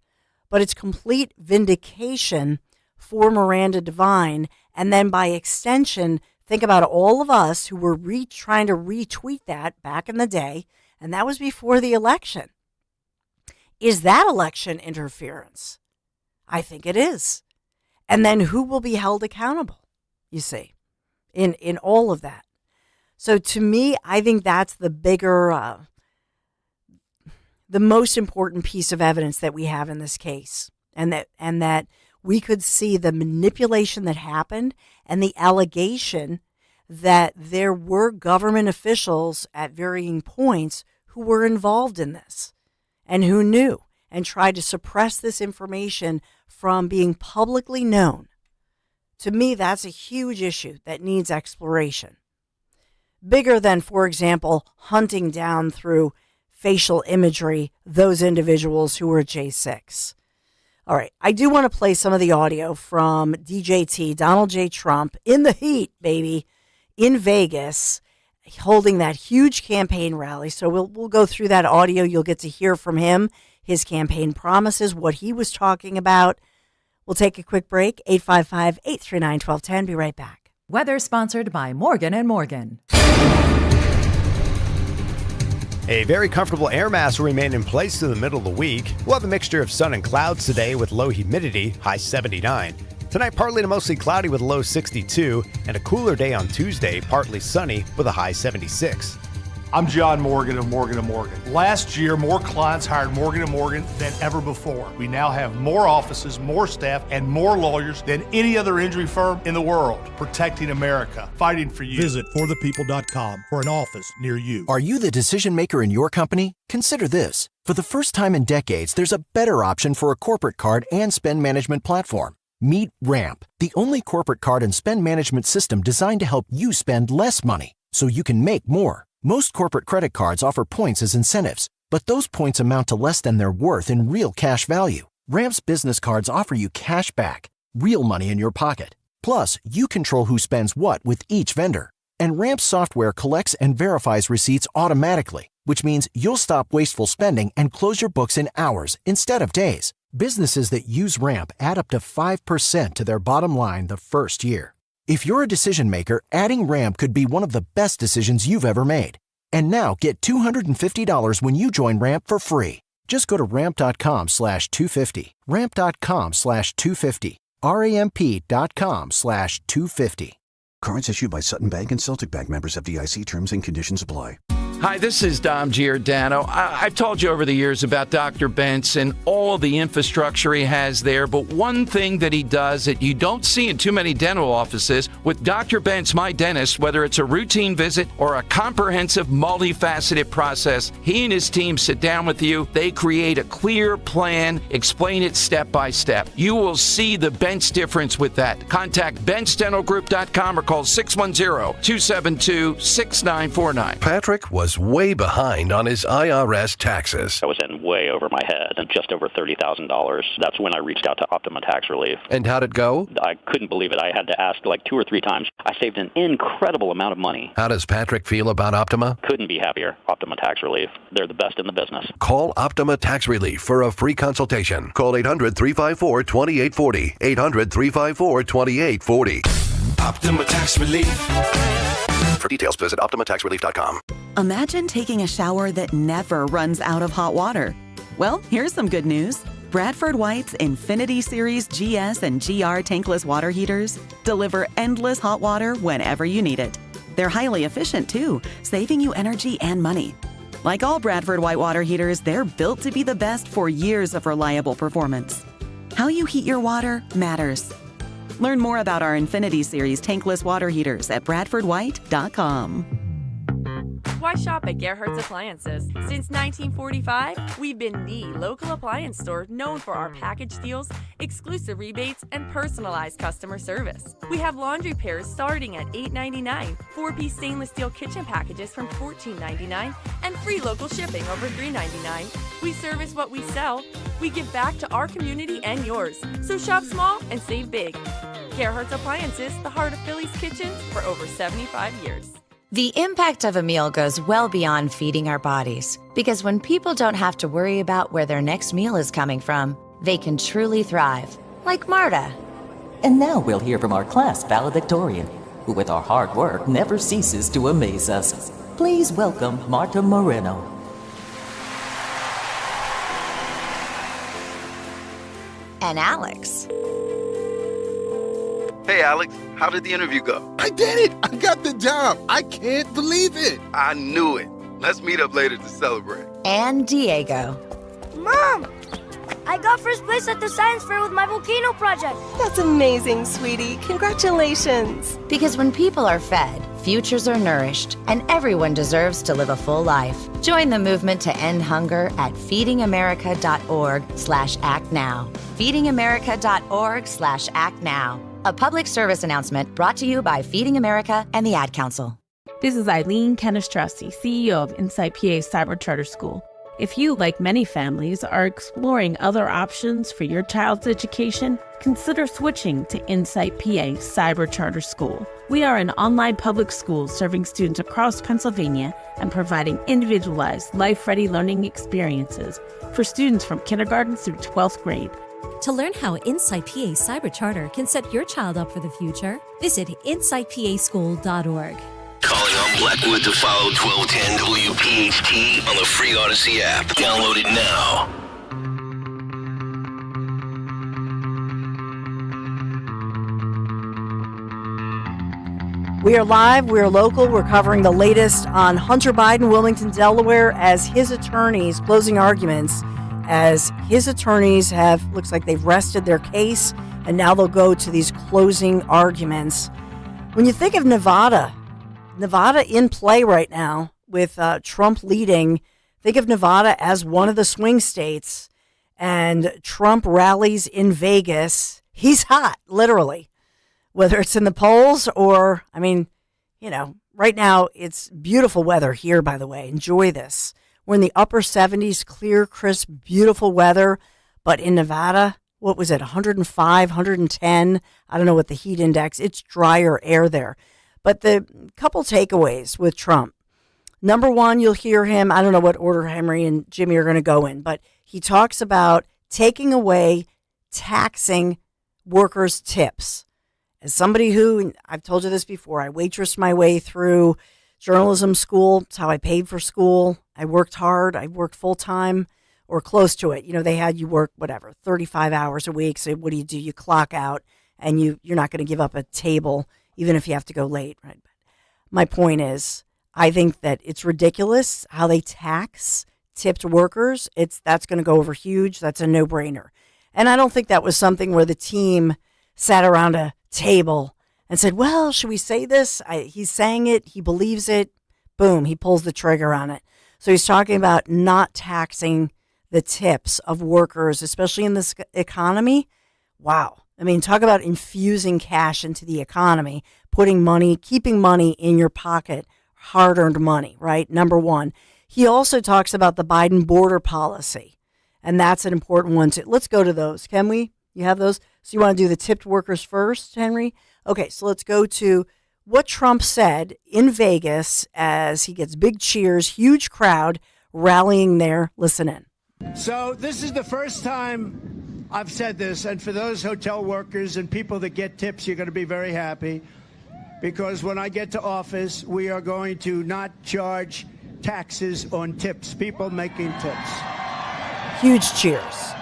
But it's complete vindication for Miranda Devine. And then by extension, think about all of us who were trying to retweet that back in the day. And that was before the election. Is that election interference? I think it is. And then who will be held accountable, you see, in all of that? So to me, I think that's the bigger, the most important piece of evidence that we have in this case, and that we could see the manipulation that happened and the allegation that there were government officials at varying points who were involved in this and who knew and tried to suppress this information from being publicly known. To me, that's a huge issue that needs exploration. Bigger than, for example, hunting down through facial imagery those individuals who were J6. All right, I do want to play some of the audio from DJT, Donald J. Trump, in the heat, baby, in Vegas, holding that huge campaign rally. So we'll go through that audio. You'll get to hear from him, his campaign promises, what he was talking about. We'll take a quick break. 855-839-1210. Be right back. Weather sponsored by Morgan & Morgan. A very comfortable air mass will remain in place through the middle of the week. We'll have a mixture of sun and clouds today with low humidity, high 79. Tonight, partly to mostly cloudy with a low 62, and a cooler day on Tuesday, partly sunny with a high 76. I'm John Morgan of Morgan & Morgan. Last year, more clients hired Morgan & Morgan than ever before. We now have more offices, more staff, and more lawyers than any other injury firm in the world, protecting America, fighting for you. Visit forthepeople.com for an office near you. Are you the decision maker in your company? Consider this. For the first time in decades, there's a better option for a corporate card and spend management platform. Meet Ramp, the only corporate card and spend management system designed to help you spend less money so you can make more. Most corporate credit cards offer points as incentives, but those points amount to less than their worth in real cash value. Ramp's business cards offer you cash back, real money in your pocket. Plus, you control who spends what with each vendor. And Ramp's software collects and verifies receipts automatically, which means you'll stop wasteful spending and close your books in hours instead of days. Businesses that use Ramp add up to 5% to their bottom line the first year. If you're a decision maker, adding Ramp could be one of the best decisions you've ever made. And now get $250 when you join Ramp for free. Just go to ramp.com/250. Ramp.com/250. ramp.com/250. Cards issued by Sutton Bank and Celtic Bank, members FDIC. Terms and conditions apply. Hi, this is Dom Giordano. I've told you over the years about Dr. Bentz and all the infrastructure he has there, but one thing that he does that you don't see in too many dental offices, with Dr. Bentz, my dentist, whether it's a routine visit or a comprehensive, multifaceted process, he and his team sit down with you. They create a clear plan, explain it step by step. You will see the Bentz difference with that. Contact BentzDentalGroup.com or call 610-272-6949. Patrick was way behind on his IRS taxes. I was in way over my head and just over $30,000. That's when I reached out to Optima Tax Relief. And how'd it go? I couldn't believe it. I had to ask like 2 or 3 times. I saved an incredible amount of money. How does Patrick feel about Optima? Couldn't be happier. Optima Tax Relief. They're the best in the business. Call Optima Tax Relief for a free consultation. Call 800-354-2840. 800-354-2840. Optima Tax Relief. For details, visit OptimaTaxRelief.com. Imagine taking a shower that never runs out of hot water. Well, here's some good news. Bradford White's Infinity Series GS and GR tankless water heaters deliver endless hot water whenever you need it. They're highly efficient too, saving you energy and money. Like all Bradford White water heaters, they're built to be the best for years of reliable performance. How you heat your water matters. Learn more about our Infinity Series tankless water heaters at BradfordWhite.com. Why shop at Gerhardt's Appliances? Since 1945, we've been the local appliance store known for our package deals, exclusive rebates, and personalized customer service. We have laundry pairs starting at $8.99, 4-piece stainless steel kitchen packages from $14.99, and free local shipping over $3.99. We service what we sell. We give back to our community and yours. So shop small and save big. Gerhardt's Appliances, the heart of Philly's kitchen for over 75 years. The impact of a meal goes well beyond feeding our bodies, because when people don't have to worry about where their next meal is coming from, they can truly thrive, like Marta. And now we'll hear from our class valedictorian, who with our hard work never ceases to amaze us. Please welcome Marta Moreno. And Alex. Hey, Alex, how did the interview go? I did it! I got the job! I can't believe it! I knew it. Let's meet up later to celebrate. And Diego. Mom! I got first place at the science fair with my volcano project. That's amazing, sweetie. Congratulations. Because when people are fed, futures are nourished, and everyone deserves to live a full life. Join the movement to end hunger at feedingamerica.org/actnow. feedingamerica.org/actnow. A public service announcement brought to you by Feeding America and the Ad Council. This is Eileen Canestrassi, CEO of Insight PA Cyber Charter School. If you, like many families, are exploring other options for your child's education, consider switching to Insight PA Cyber Charter School. We are an online public school serving students across Pennsylvania and providing individualized, life-ready learning experiences for students from kindergarten through 12th grade. To learn how Insight PA Cyber Charter can set your child up for the future, visit insightpaschool.org. Calling on Blackwood to follow 1210 WPHT on the free Odyssey app. Download it now. We are live, we are local, we're covering the latest on Hunter Biden, Wilmington, Delaware, as his attorneys, closing arguments, as his attorneys looks like they've rested their case, and now they'll go to these closing arguments. When you think of Nevada in play right now with Trump leading, think of Nevada as one of the swing states, and Trump rallies in Vegas. He's hot, literally, whether it's in the polls or, right now it's beautiful weather here, by the way. Enjoy this. We're in the upper 70s, clear, crisp, beautiful weather. But in Nevada, what was it, 105, 110? I don't know what the heat index. It's drier air there. But the couple takeaways with Trump. Number one, you'll hear him, I don't know what order Henry and Jimmy are going to go in, but he talks about taking away taxing workers' tips. as somebody who, I've told you this before, I waitressed my way through journalism school. It's how I paid for school. I worked hard. I worked full time or close to it. They had you work, 35 hours a week. So what do? You clock out, and you're not going to give up a table, even if you have to go late, right? My point is, I think that it's ridiculous how they tax tipped workers. That's going to go over huge. That's a no-brainer. And I don't think that was something where the team sat around a table and said, well, should we say this? He's saying it. He believes it. Boom, he pulls the trigger on it. So he's talking about not taxing the tips of workers, especially in this economy. Wow. I mean, talk about infusing cash into the economy, putting money, keeping money in your pocket, hard-earned money, right? Number one. He also talks about the Biden border policy, and that's an important one too. Let's go to those. Can we? You have those? So you want to do the tipped workers first, Henry? Okay, so let's go to what Trump said in Vegas as he gets big cheers, huge crowd rallying there. Listen in. So this is the first time I've said this, and for those hotel workers and people that get tips, you're going to be very happy, because when I get to office, we are going to not charge taxes on tips, people making tips. Huge cheers.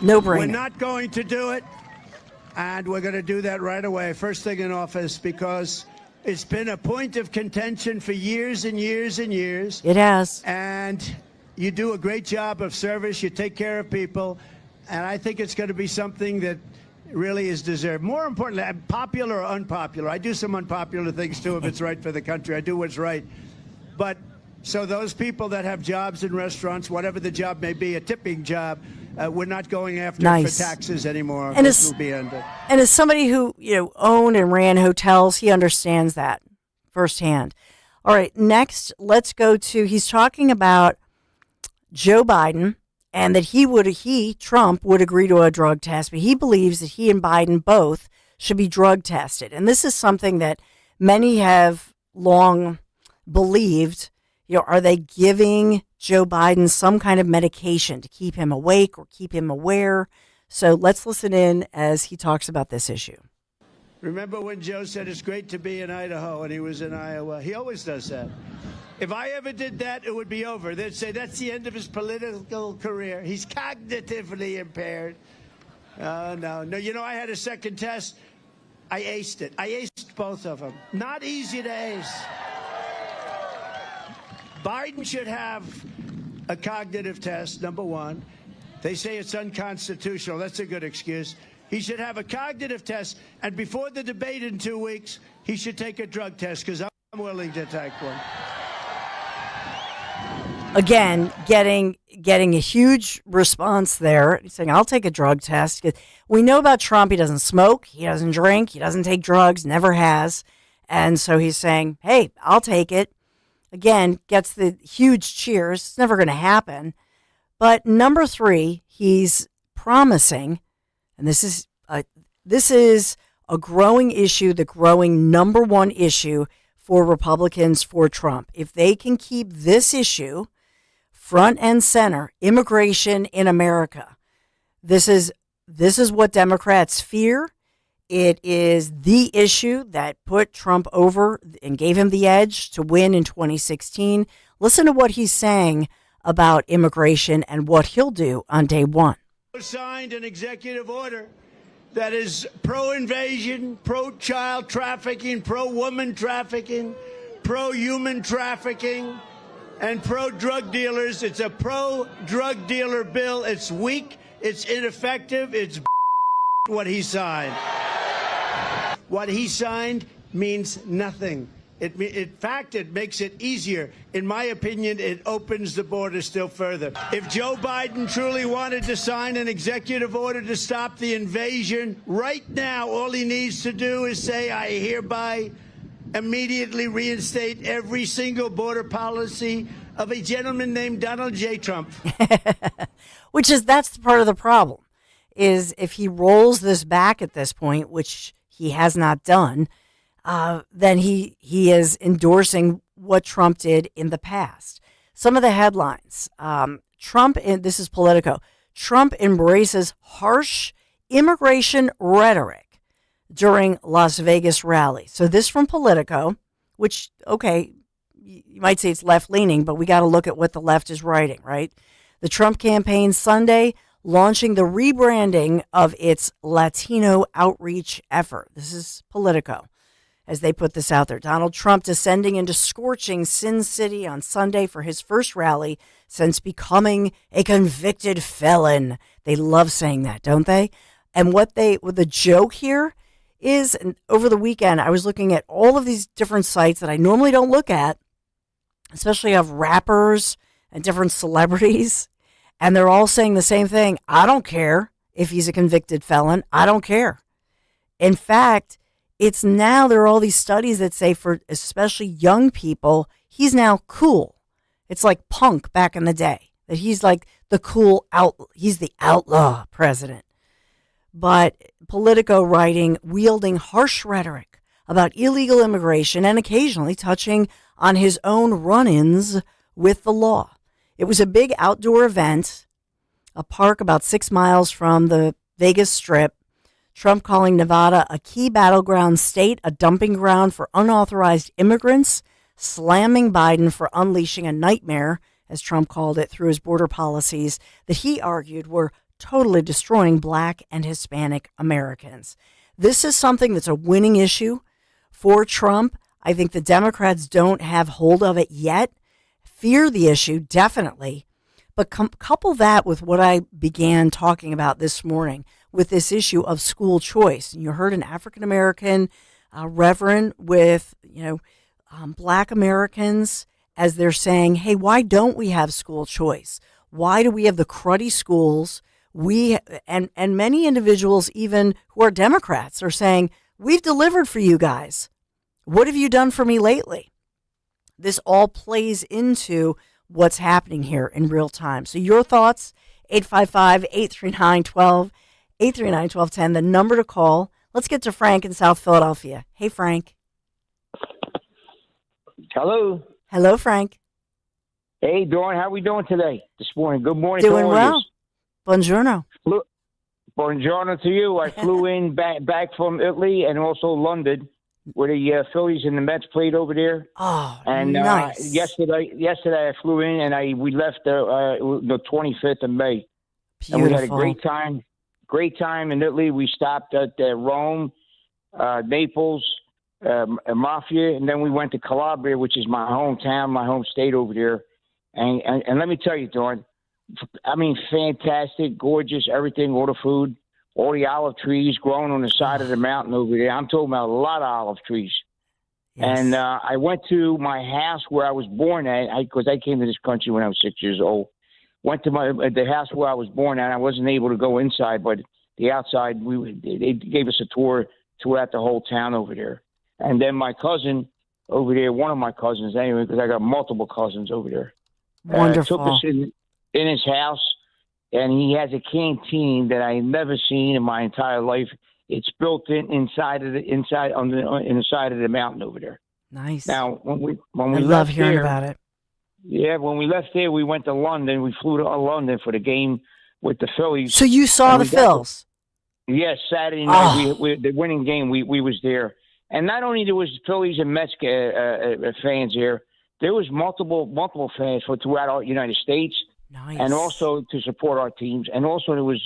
No brainer. We're not going to do it, and we're going to do that right away, first thing in office, because it's been a point of contention for years and years and years. It has. And you do a great job of service. You take care of people. And I think it's going to be something that really is deserved. More importantly, popular or unpopular. I do some unpopular things, too, if it's right for the country. I do what's right. But so those people that have jobs in restaurants, whatever the job may be, a tipping job, we're not going after for taxes anymore. And this will be ended. And as somebody who, owned and ran hotels, he understands that firsthand. All right, next, let's go to, he's talking about Joe Biden and that Trump would agree to a drug test, but he believes that he and Biden both should be drug tested. And this is something that many have long believed. Are they giving Joe Biden some kind of medication to keep him awake or keep him aware? So let's listen in as he talks about this issue. Remember when Joe said it's great to be in Idaho and he was in Iowa? He always does that. If I ever did that, it would be over. They'd say that's the end of his political career. He's cognitively impaired. No. I had a second test. I aced it. I aced both of them. Not easy to ace. Biden should have a cognitive test, number one. They say it's unconstitutional. That's a good excuse. He should have a cognitive test, and before the debate in 2 weeks, he should take a drug test, because I'm willing to take one. Again, getting a huge response there. He's saying, I'll take a drug test. We know about Trump. He doesn't smoke. He doesn't drink. He doesn't take drugs. Never has. And so he's saying, hey, I'll take it. Again, gets the huge cheers. It's never going to happen. But number three, he's promising, and this is a growing issue, the growing number one issue for Republicans for Trump. If they can keep this issue front and center, immigration in America, this is what Democrats fear. It is the issue that put Trump over and gave him the edge to win in 2016. Listen to what he's saying about immigration and what he'll do on day one. Signed an executive order that is pro-invasion, pro-child trafficking, pro-woman trafficking, pro-human trafficking, and pro-drug dealers. It's a pro-drug dealer bill. It's weak. It's ineffective. It's what he signed. What he signed means nothing. In fact, it makes it easier. In my opinion, it opens the border still further. If Joe Biden truly wanted to sign an executive order to stop the invasion, right now, all he needs to do is say, I hereby immediately reinstate every single border policy of a gentleman named Donald J. Trump. That's the part of the problem, is if he rolls this back at this point, which he has not done, then he is endorsing what Trump did in the past. Some of the headlines, this is Politico, Trump embraces harsh immigration rhetoric during Las Vegas rally. So this from Politico, which, okay, you might say it's left-leaning, but we got to look at what the left is writing, right? The Trump campaign Sunday launching the rebranding of its Latino outreach effort. This is Politico as they put this out there. Donald Trump descending into scorching Sin City on Sunday for his first rally since becoming a convicted felon. They love saying that, don't they? And what the joke here is, and over the weekend, I was looking at all of these different sites that I normally don't look at, especially of rappers and different celebrities, and they're all saying the same thing. I don't care if he's a convicted felon. I don't care. In fact, it's now there are all these studies that say for especially young people, he's now cool. It's like punk back in the day, that he's like the cool he's the outlaw president. But Politico writing, wielding harsh rhetoric about illegal immigration and occasionally touching on his own run-ins with the law. It was a big outdoor event, a park about 6 miles from the Vegas Strip. Trump calling Nevada a key battleground state, a dumping ground for unauthorized immigrants, slamming Biden for unleashing a nightmare, as Trump called it, through his border policies that he argued were totally destroying Black and Hispanic Americans. This is something that's a winning issue for Trump. I think the Democrats don't have hold of it yet. Fear the issue, definitely. But couple that with what I began talking about this morning with this issue of school choice. You heard an African-American reverend with, Black Americans as they're saying, hey, why don't we have school choice? Why do we have the cruddy schools? And many individuals, even who are Democrats, are saying, we've delivered for you guys. What have you done for me lately? This all plays into what's happening here in real time. So your thoughts, 855-839-1210, the number to call. Let's get to Frank in South Philadelphia. Hey, Frank. Hello. Hello, Frank. Hey, Dawn, how are we doing today, this morning? Good morning. Doing well. Buongiorno. Buongiorno to you. I flew in back from Italy and also London, where the Phillies and the Mets played over there. Oh, and nice. Yesterday I flew in and we left the 25th of May. Beautiful. And we had a great time. Great time in Italy. We stopped at Rome, Naples, Mafia, and then we went to Calabria, which is my hometown, my home state over there. And let me tell you, Dawn, I mean, fantastic, gorgeous, everything, all the food, all the olive trees growing on the side of the mountain over there. I'm talking about a lot of olive trees. Yes. And I went to my house where I was born at, because I came to this country when I was 6 years old. Went to the house where I was born at. I wasn't able to go inside, but the outside, they gave us a tour throughout the whole town over there. And then my cousin over there, one of my cousins anyway, because I got multiple cousins over there. Wonderful. Took us in his house, and he has a canteen that I never seen in my entire life. It's built inside on the side of the mountain over there. Nice. Now, when we I love hearing about it. Yeah, when we left there, we went to London. We flew to London for the game with the Phillies. So you saw the Phils? Yes, Saturday night, the winning game. We was there, and not only there was Phillies and Mets fans there, there was multiple fans throughout our United States. Nice. And also to support our teams. And also there was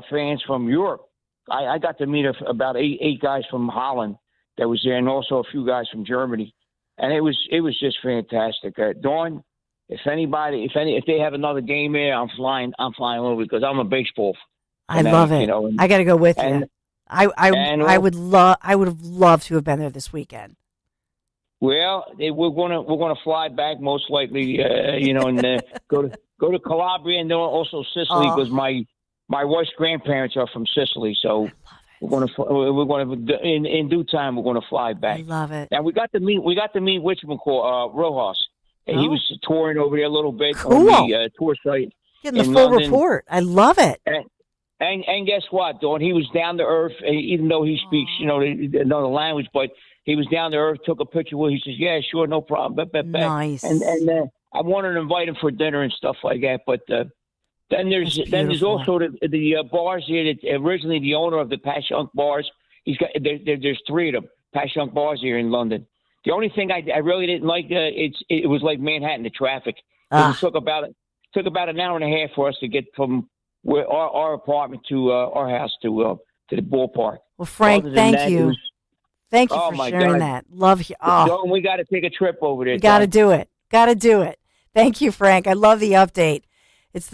fans from Europe. I got to meet about eight guys from Holland that was there, and also a few guys from Germany. And it was just fantastic. Dawn, if they have another game there, I'm flying over because I'm a baseball fan. I love it. I got to go with you. I would have loved to have been there this weekend. Well, we're gonna fly back most likely, and go to Calabria and then also Sicily because my wife's grandparents are from Sicily, so we're gonna in due time we're gonna fly back. I love it. And we got to meet Rojas. And he was touring over there a little bit cool. on the tour site. Getting the full London. report. I love it. And guess what, Dawn? He was down to earth, even though he speaks another language, but. He was down to earth, took a picture with. He says, "Yeah, sure, no problem." Nice. And I wanted to invite him for dinner and stuff like that, but Then there's also the bars here that originally the owner of the Pashunk bars. He's got there's 3 of them Pashunk bars here in London. The only thing I really didn't like it was like Manhattan, the traffic. It took about an hour and a half for us to get from where our apartment to our house to the ballpark. Well, Frank, thank you. Thank you for sharing that. Love you. Oh, we got to take a trip over there. You got to do it. Got to do it. Thank you, Frank. I love the update. It's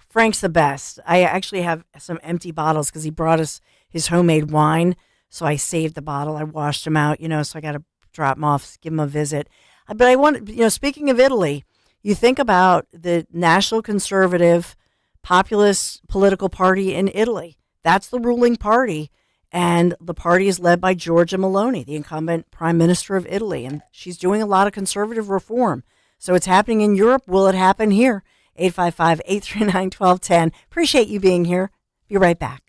Frank's the best. I actually have some empty bottles because he brought us his homemade wine. So I saved the bottle. I washed him out, so I got to drop him off, give him a visit. But I want, speaking of Italy, you think about the National Conservative Populist political party in Italy. That's the ruling party. And the party is led by Giorgia Meloni, the incumbent prime minister of Italy. And she's doing a lot of conservative reform. So it's happening in Europe. Will it happen here? 855-839-1210. Appreciate you being here. Be right back.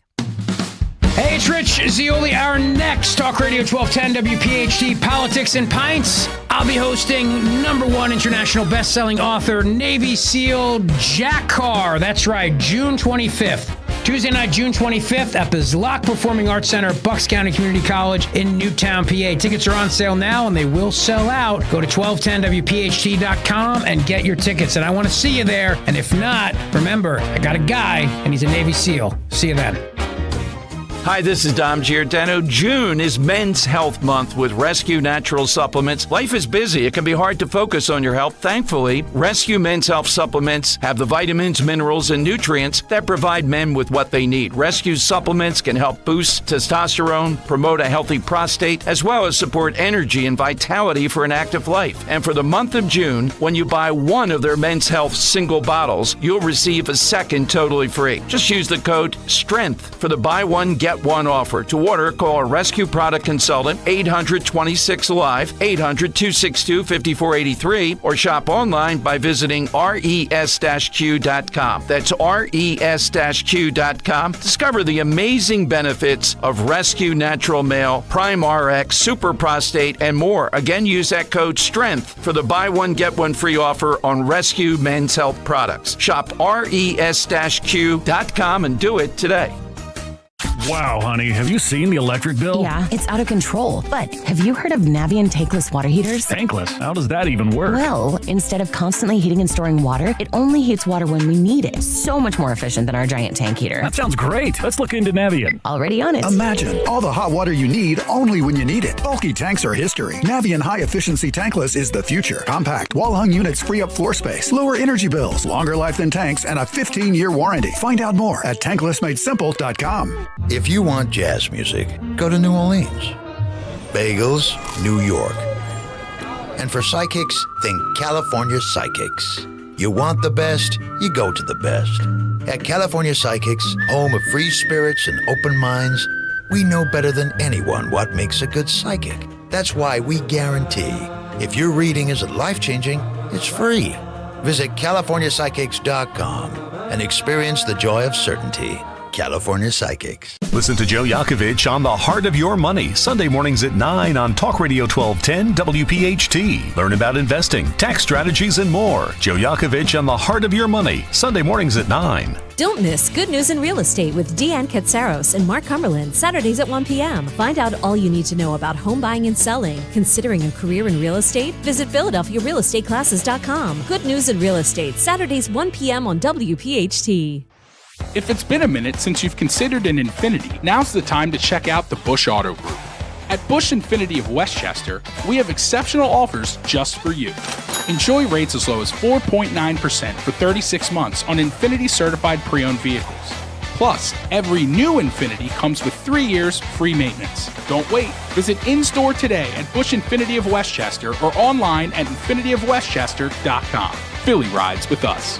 Hey, it's Rich Zioli. Our next Talk Radio 1210 WPHT Politics and Pints. I'll be hosting #1 international best-selling author, Navy SEAL Jack Carr. That's right, June 25th. Tuesday night, June 25th at the Zlock Performing Arts Center, Bucks County Community College in Newtown, PA. Tickets are on sale now, and they will sell out. Go to 1210WPHT.com and get your tickets. And I want to see you there. And if not, remember, I got a guy, and he's a Navy SEAL. See you then. Hi, this is Dom Giordano. June is Men's Health Month with Rescue Natural Supplements. Life is busy. It can be hard to focus on your health. Thankfully, Rescue Men's Health Supplements have the vitamins, minerals, and nutrients that provide men with what they need. Rescue supplements can help boost testosterone, promote a healthy prostate, as well as support energy and vitality for an active life. And for the month of June, when you buy one of their Men's Health single bottles, you'll receive a second totally free. Just use the code STRENGTH for the buy one, get one offer. To order, call a Rescue Product Consultant, 800-26-ALIVE, 800-262-5483, or shop online by visiting res-q.com. That's res-q.com. Discover the amazing benefits of Rescue Natural Male, Prime RX, Super Prostate, and more. Again, use that code STRENGTH for the buy one, get one free offer on Rescue Men's Health products. Shop res-q.com and do it today. Wow, honey, have you seen the electric bill? Yeah, it's out of control. But have you heard of Navien tankless water heaters? Tankless? How does that even work? Well, instead of constantly heating and storing water, it only heats water when we need it. So much more efficient than our giant tank heater. That sounds great. Let's look into Navien. Already on it. Imagine all the hot water you need only when you need it. Bulky tanks are history. Navien high-efficiency tankless is the future. Compact, wall-hung units free up floor space, lower energy bills, longer life than tanks, and a 15-year warranty. Find out more at tanklessmadesimple.com. If you want jazz music, go to New Orleans. Bagels, New York. And for psychics, think California Psychics. You want the best, you go to the best. At California Psychics, home of free spirits and open minds, we know better than anyone what makes a good psychic. That's why we guarantee, if your reading isn't life-changing, it's free. Visit CaliforniaPsychics.com and experience the joy of certainty. California Psychics. Listen to Joe Yakovich on The Heart of Your Money, Sunday mornings at 9 on Talk Radio 1210 WPHT. Learn about investing, tax strategies, and more. Joe Yakovich on The Heart of Your Money, Sunday mornings at 9. Don't miss Good News in Real Estate with Deanne Katsaros and Mark Cumberland, Saturdays at 1 p.m. Find out all you need to know about home buying and selling. Considering a career in real estate? Visit PhiladelphiaRealEstateClasses.com. Good News in Real Estate, Saturdays 1 p.m. on WPHT. If it's been a minute since you've considered an Infiniti, now's the time to check out the Bush Auto Group. At Bush Infiniti of Westchester, we have exceptional offers just for you. Enjoy rates as low as 4.9% for 36 months on Infiniti certified pre-owned vehicles. Plus, every new Infiniti comes with 3 years free maintenance. Don't wait. Visit in-store today at Bush Infiniti of Westchester or online at infinityofwestchester.com. Philly rides with us.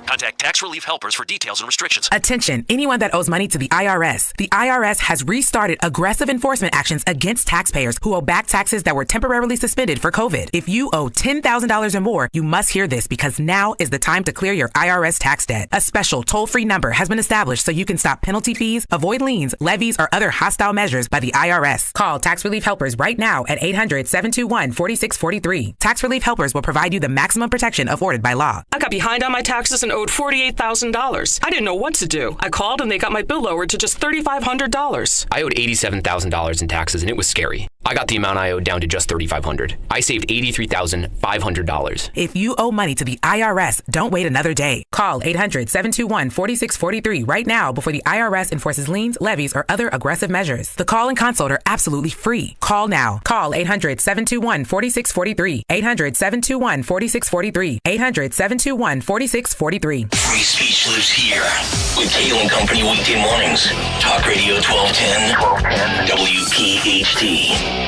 Contact Tax Relief Helpers for details and restrictions. Attention, anyone that owes money to the IRS. The IRS has restarted aggressive enforcement actions against taxpayers who owe back taxes that were temporarily suspended for COVID. If you owe $10,000 or more, you must hear this because now is the time to clear your IRS tax debt. A special toll-free number has been established so you can stop penalty fees, avoid liens, levies, or other hostile measures by the IRS. Call Tax Relief Helpers right now at 800-721-4643. Tax Relief Helpers will provide you the maximum protection afforded by law. I got behind on my taxes and owed $48,000. I didn't know what to do. I called and they got my bill lowered to just $3,500. I owed $87,000 in taxes, and it was scary. I got the amount I owed down to just $3,500. I saved $83,500. If you owe money to the IRS, don't wait another day. Call 800-721-4643 right now before the IRS enforces liens, levies, or other aggressive measures. The call and consult are absolutely free. Call now. Call 800-721-4643. 800-721-4643. 800-721-4643. Free speech lives here with Kale and Company weekday mornings. Talk Radio 1210 WPHT.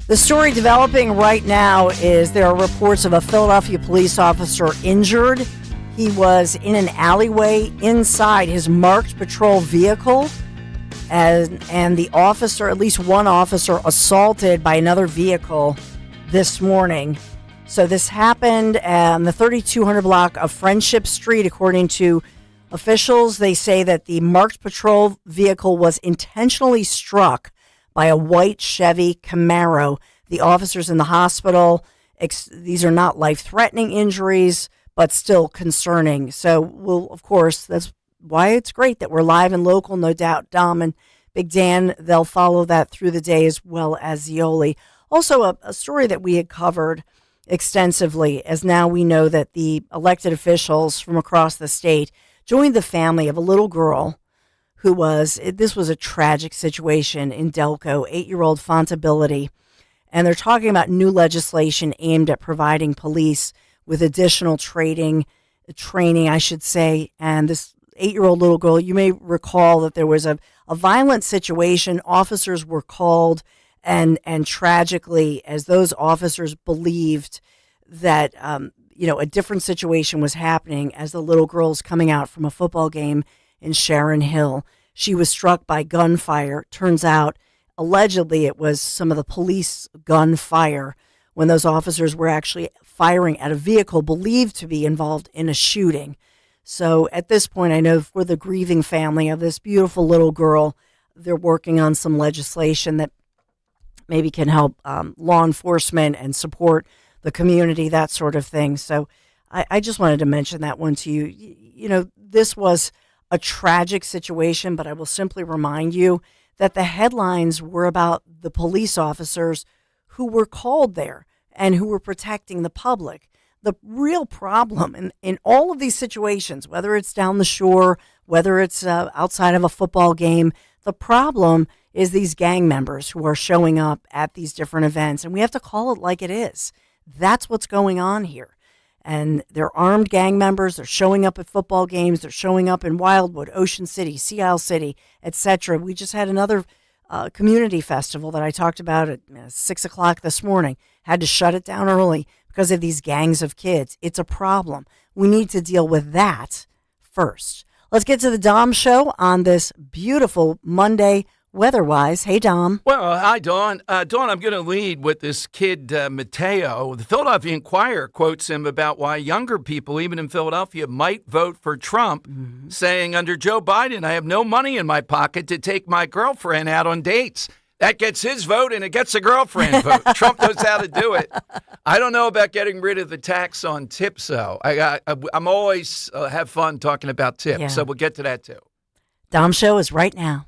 The story developing right now is there are reports of a Philadelphia police officer injured. He was in an alleyway inside his marked patrol vehicle, and the officer, at least one officer, assaulted by another vehicle this morning. So this happened on the 3200 block of Friendship Street, according to officials. They say that the marked patrol vehicle was intentionally struck by a white Chevy Camaro. The officers in the hospital, these are not life-threatening injuries, but still concerning. So, of course, that's why it's great that we're live and local, no doubt. Dom and Big Dan, they'll follow that through the day, as well as Zioli. Also, a story that we had covered extensively, as now we know that the elected officials from across the state joined the family of a little girl this was a tragic situation in Delco, 8-year-old Fontability. And they're talking about new legislation aimed at providing police with additional training, I should say. And this 8-year-old little girl, you may recall that there was a violent situation. Officers were called, and tragically, as those officers believed that, a different situation was happening as the little girl's coming out from a football game in Sharon Hill. She was struck by gunfire. Turns out, allegedly, it was some of the police gunfire when those officers were actually firing at a vehicle believed to be involved in a shooting. So at this point, I know for the grieving family of this beautiful little girl, they're working on some legislation that maybe can help law enforcement and support the community, that sort of thing. So I just wanted to mention that one to you. This was a tragic situation, but I will simply remind you that the headlines were about the police officers who were called there and who were protecting the public. The real problem in all of these situations, whether it's down the shore, whether it's outside of a football game, the problem is these gang members who are showing up at these different events. And we have to call it like it is. That's what's going on here. And they're armed gang members. They're showing up at football games. They're showing up in Wildwood, Ocean City, Sea Isle City, etc. We just had another community festival that I talked about at 6 o'clock this morning. Had to shut it down early because of these gangs of kids. It's a problem. We need to deal with that first. Let's get to the Dom Show on this beautiful Monday weather-wise. Hey, Dom. Well, hi, Dawn. Dawn, I'm going to lead with this kid, Mateo. The Philadelphia Inquirer quotes him about why younger people, even in Philadelphia, might vote for Trump, saying, under Joe Biden, I have no money in my pocket to take my girlfriend out on dates. That gets his vote, and it gets a girlfriend vote. Trump knows how to do it. I don't know about getting rid of the tax on tips, though. I'm always have fun talking about tips, so we'll get to that, too. Dom Show is right now.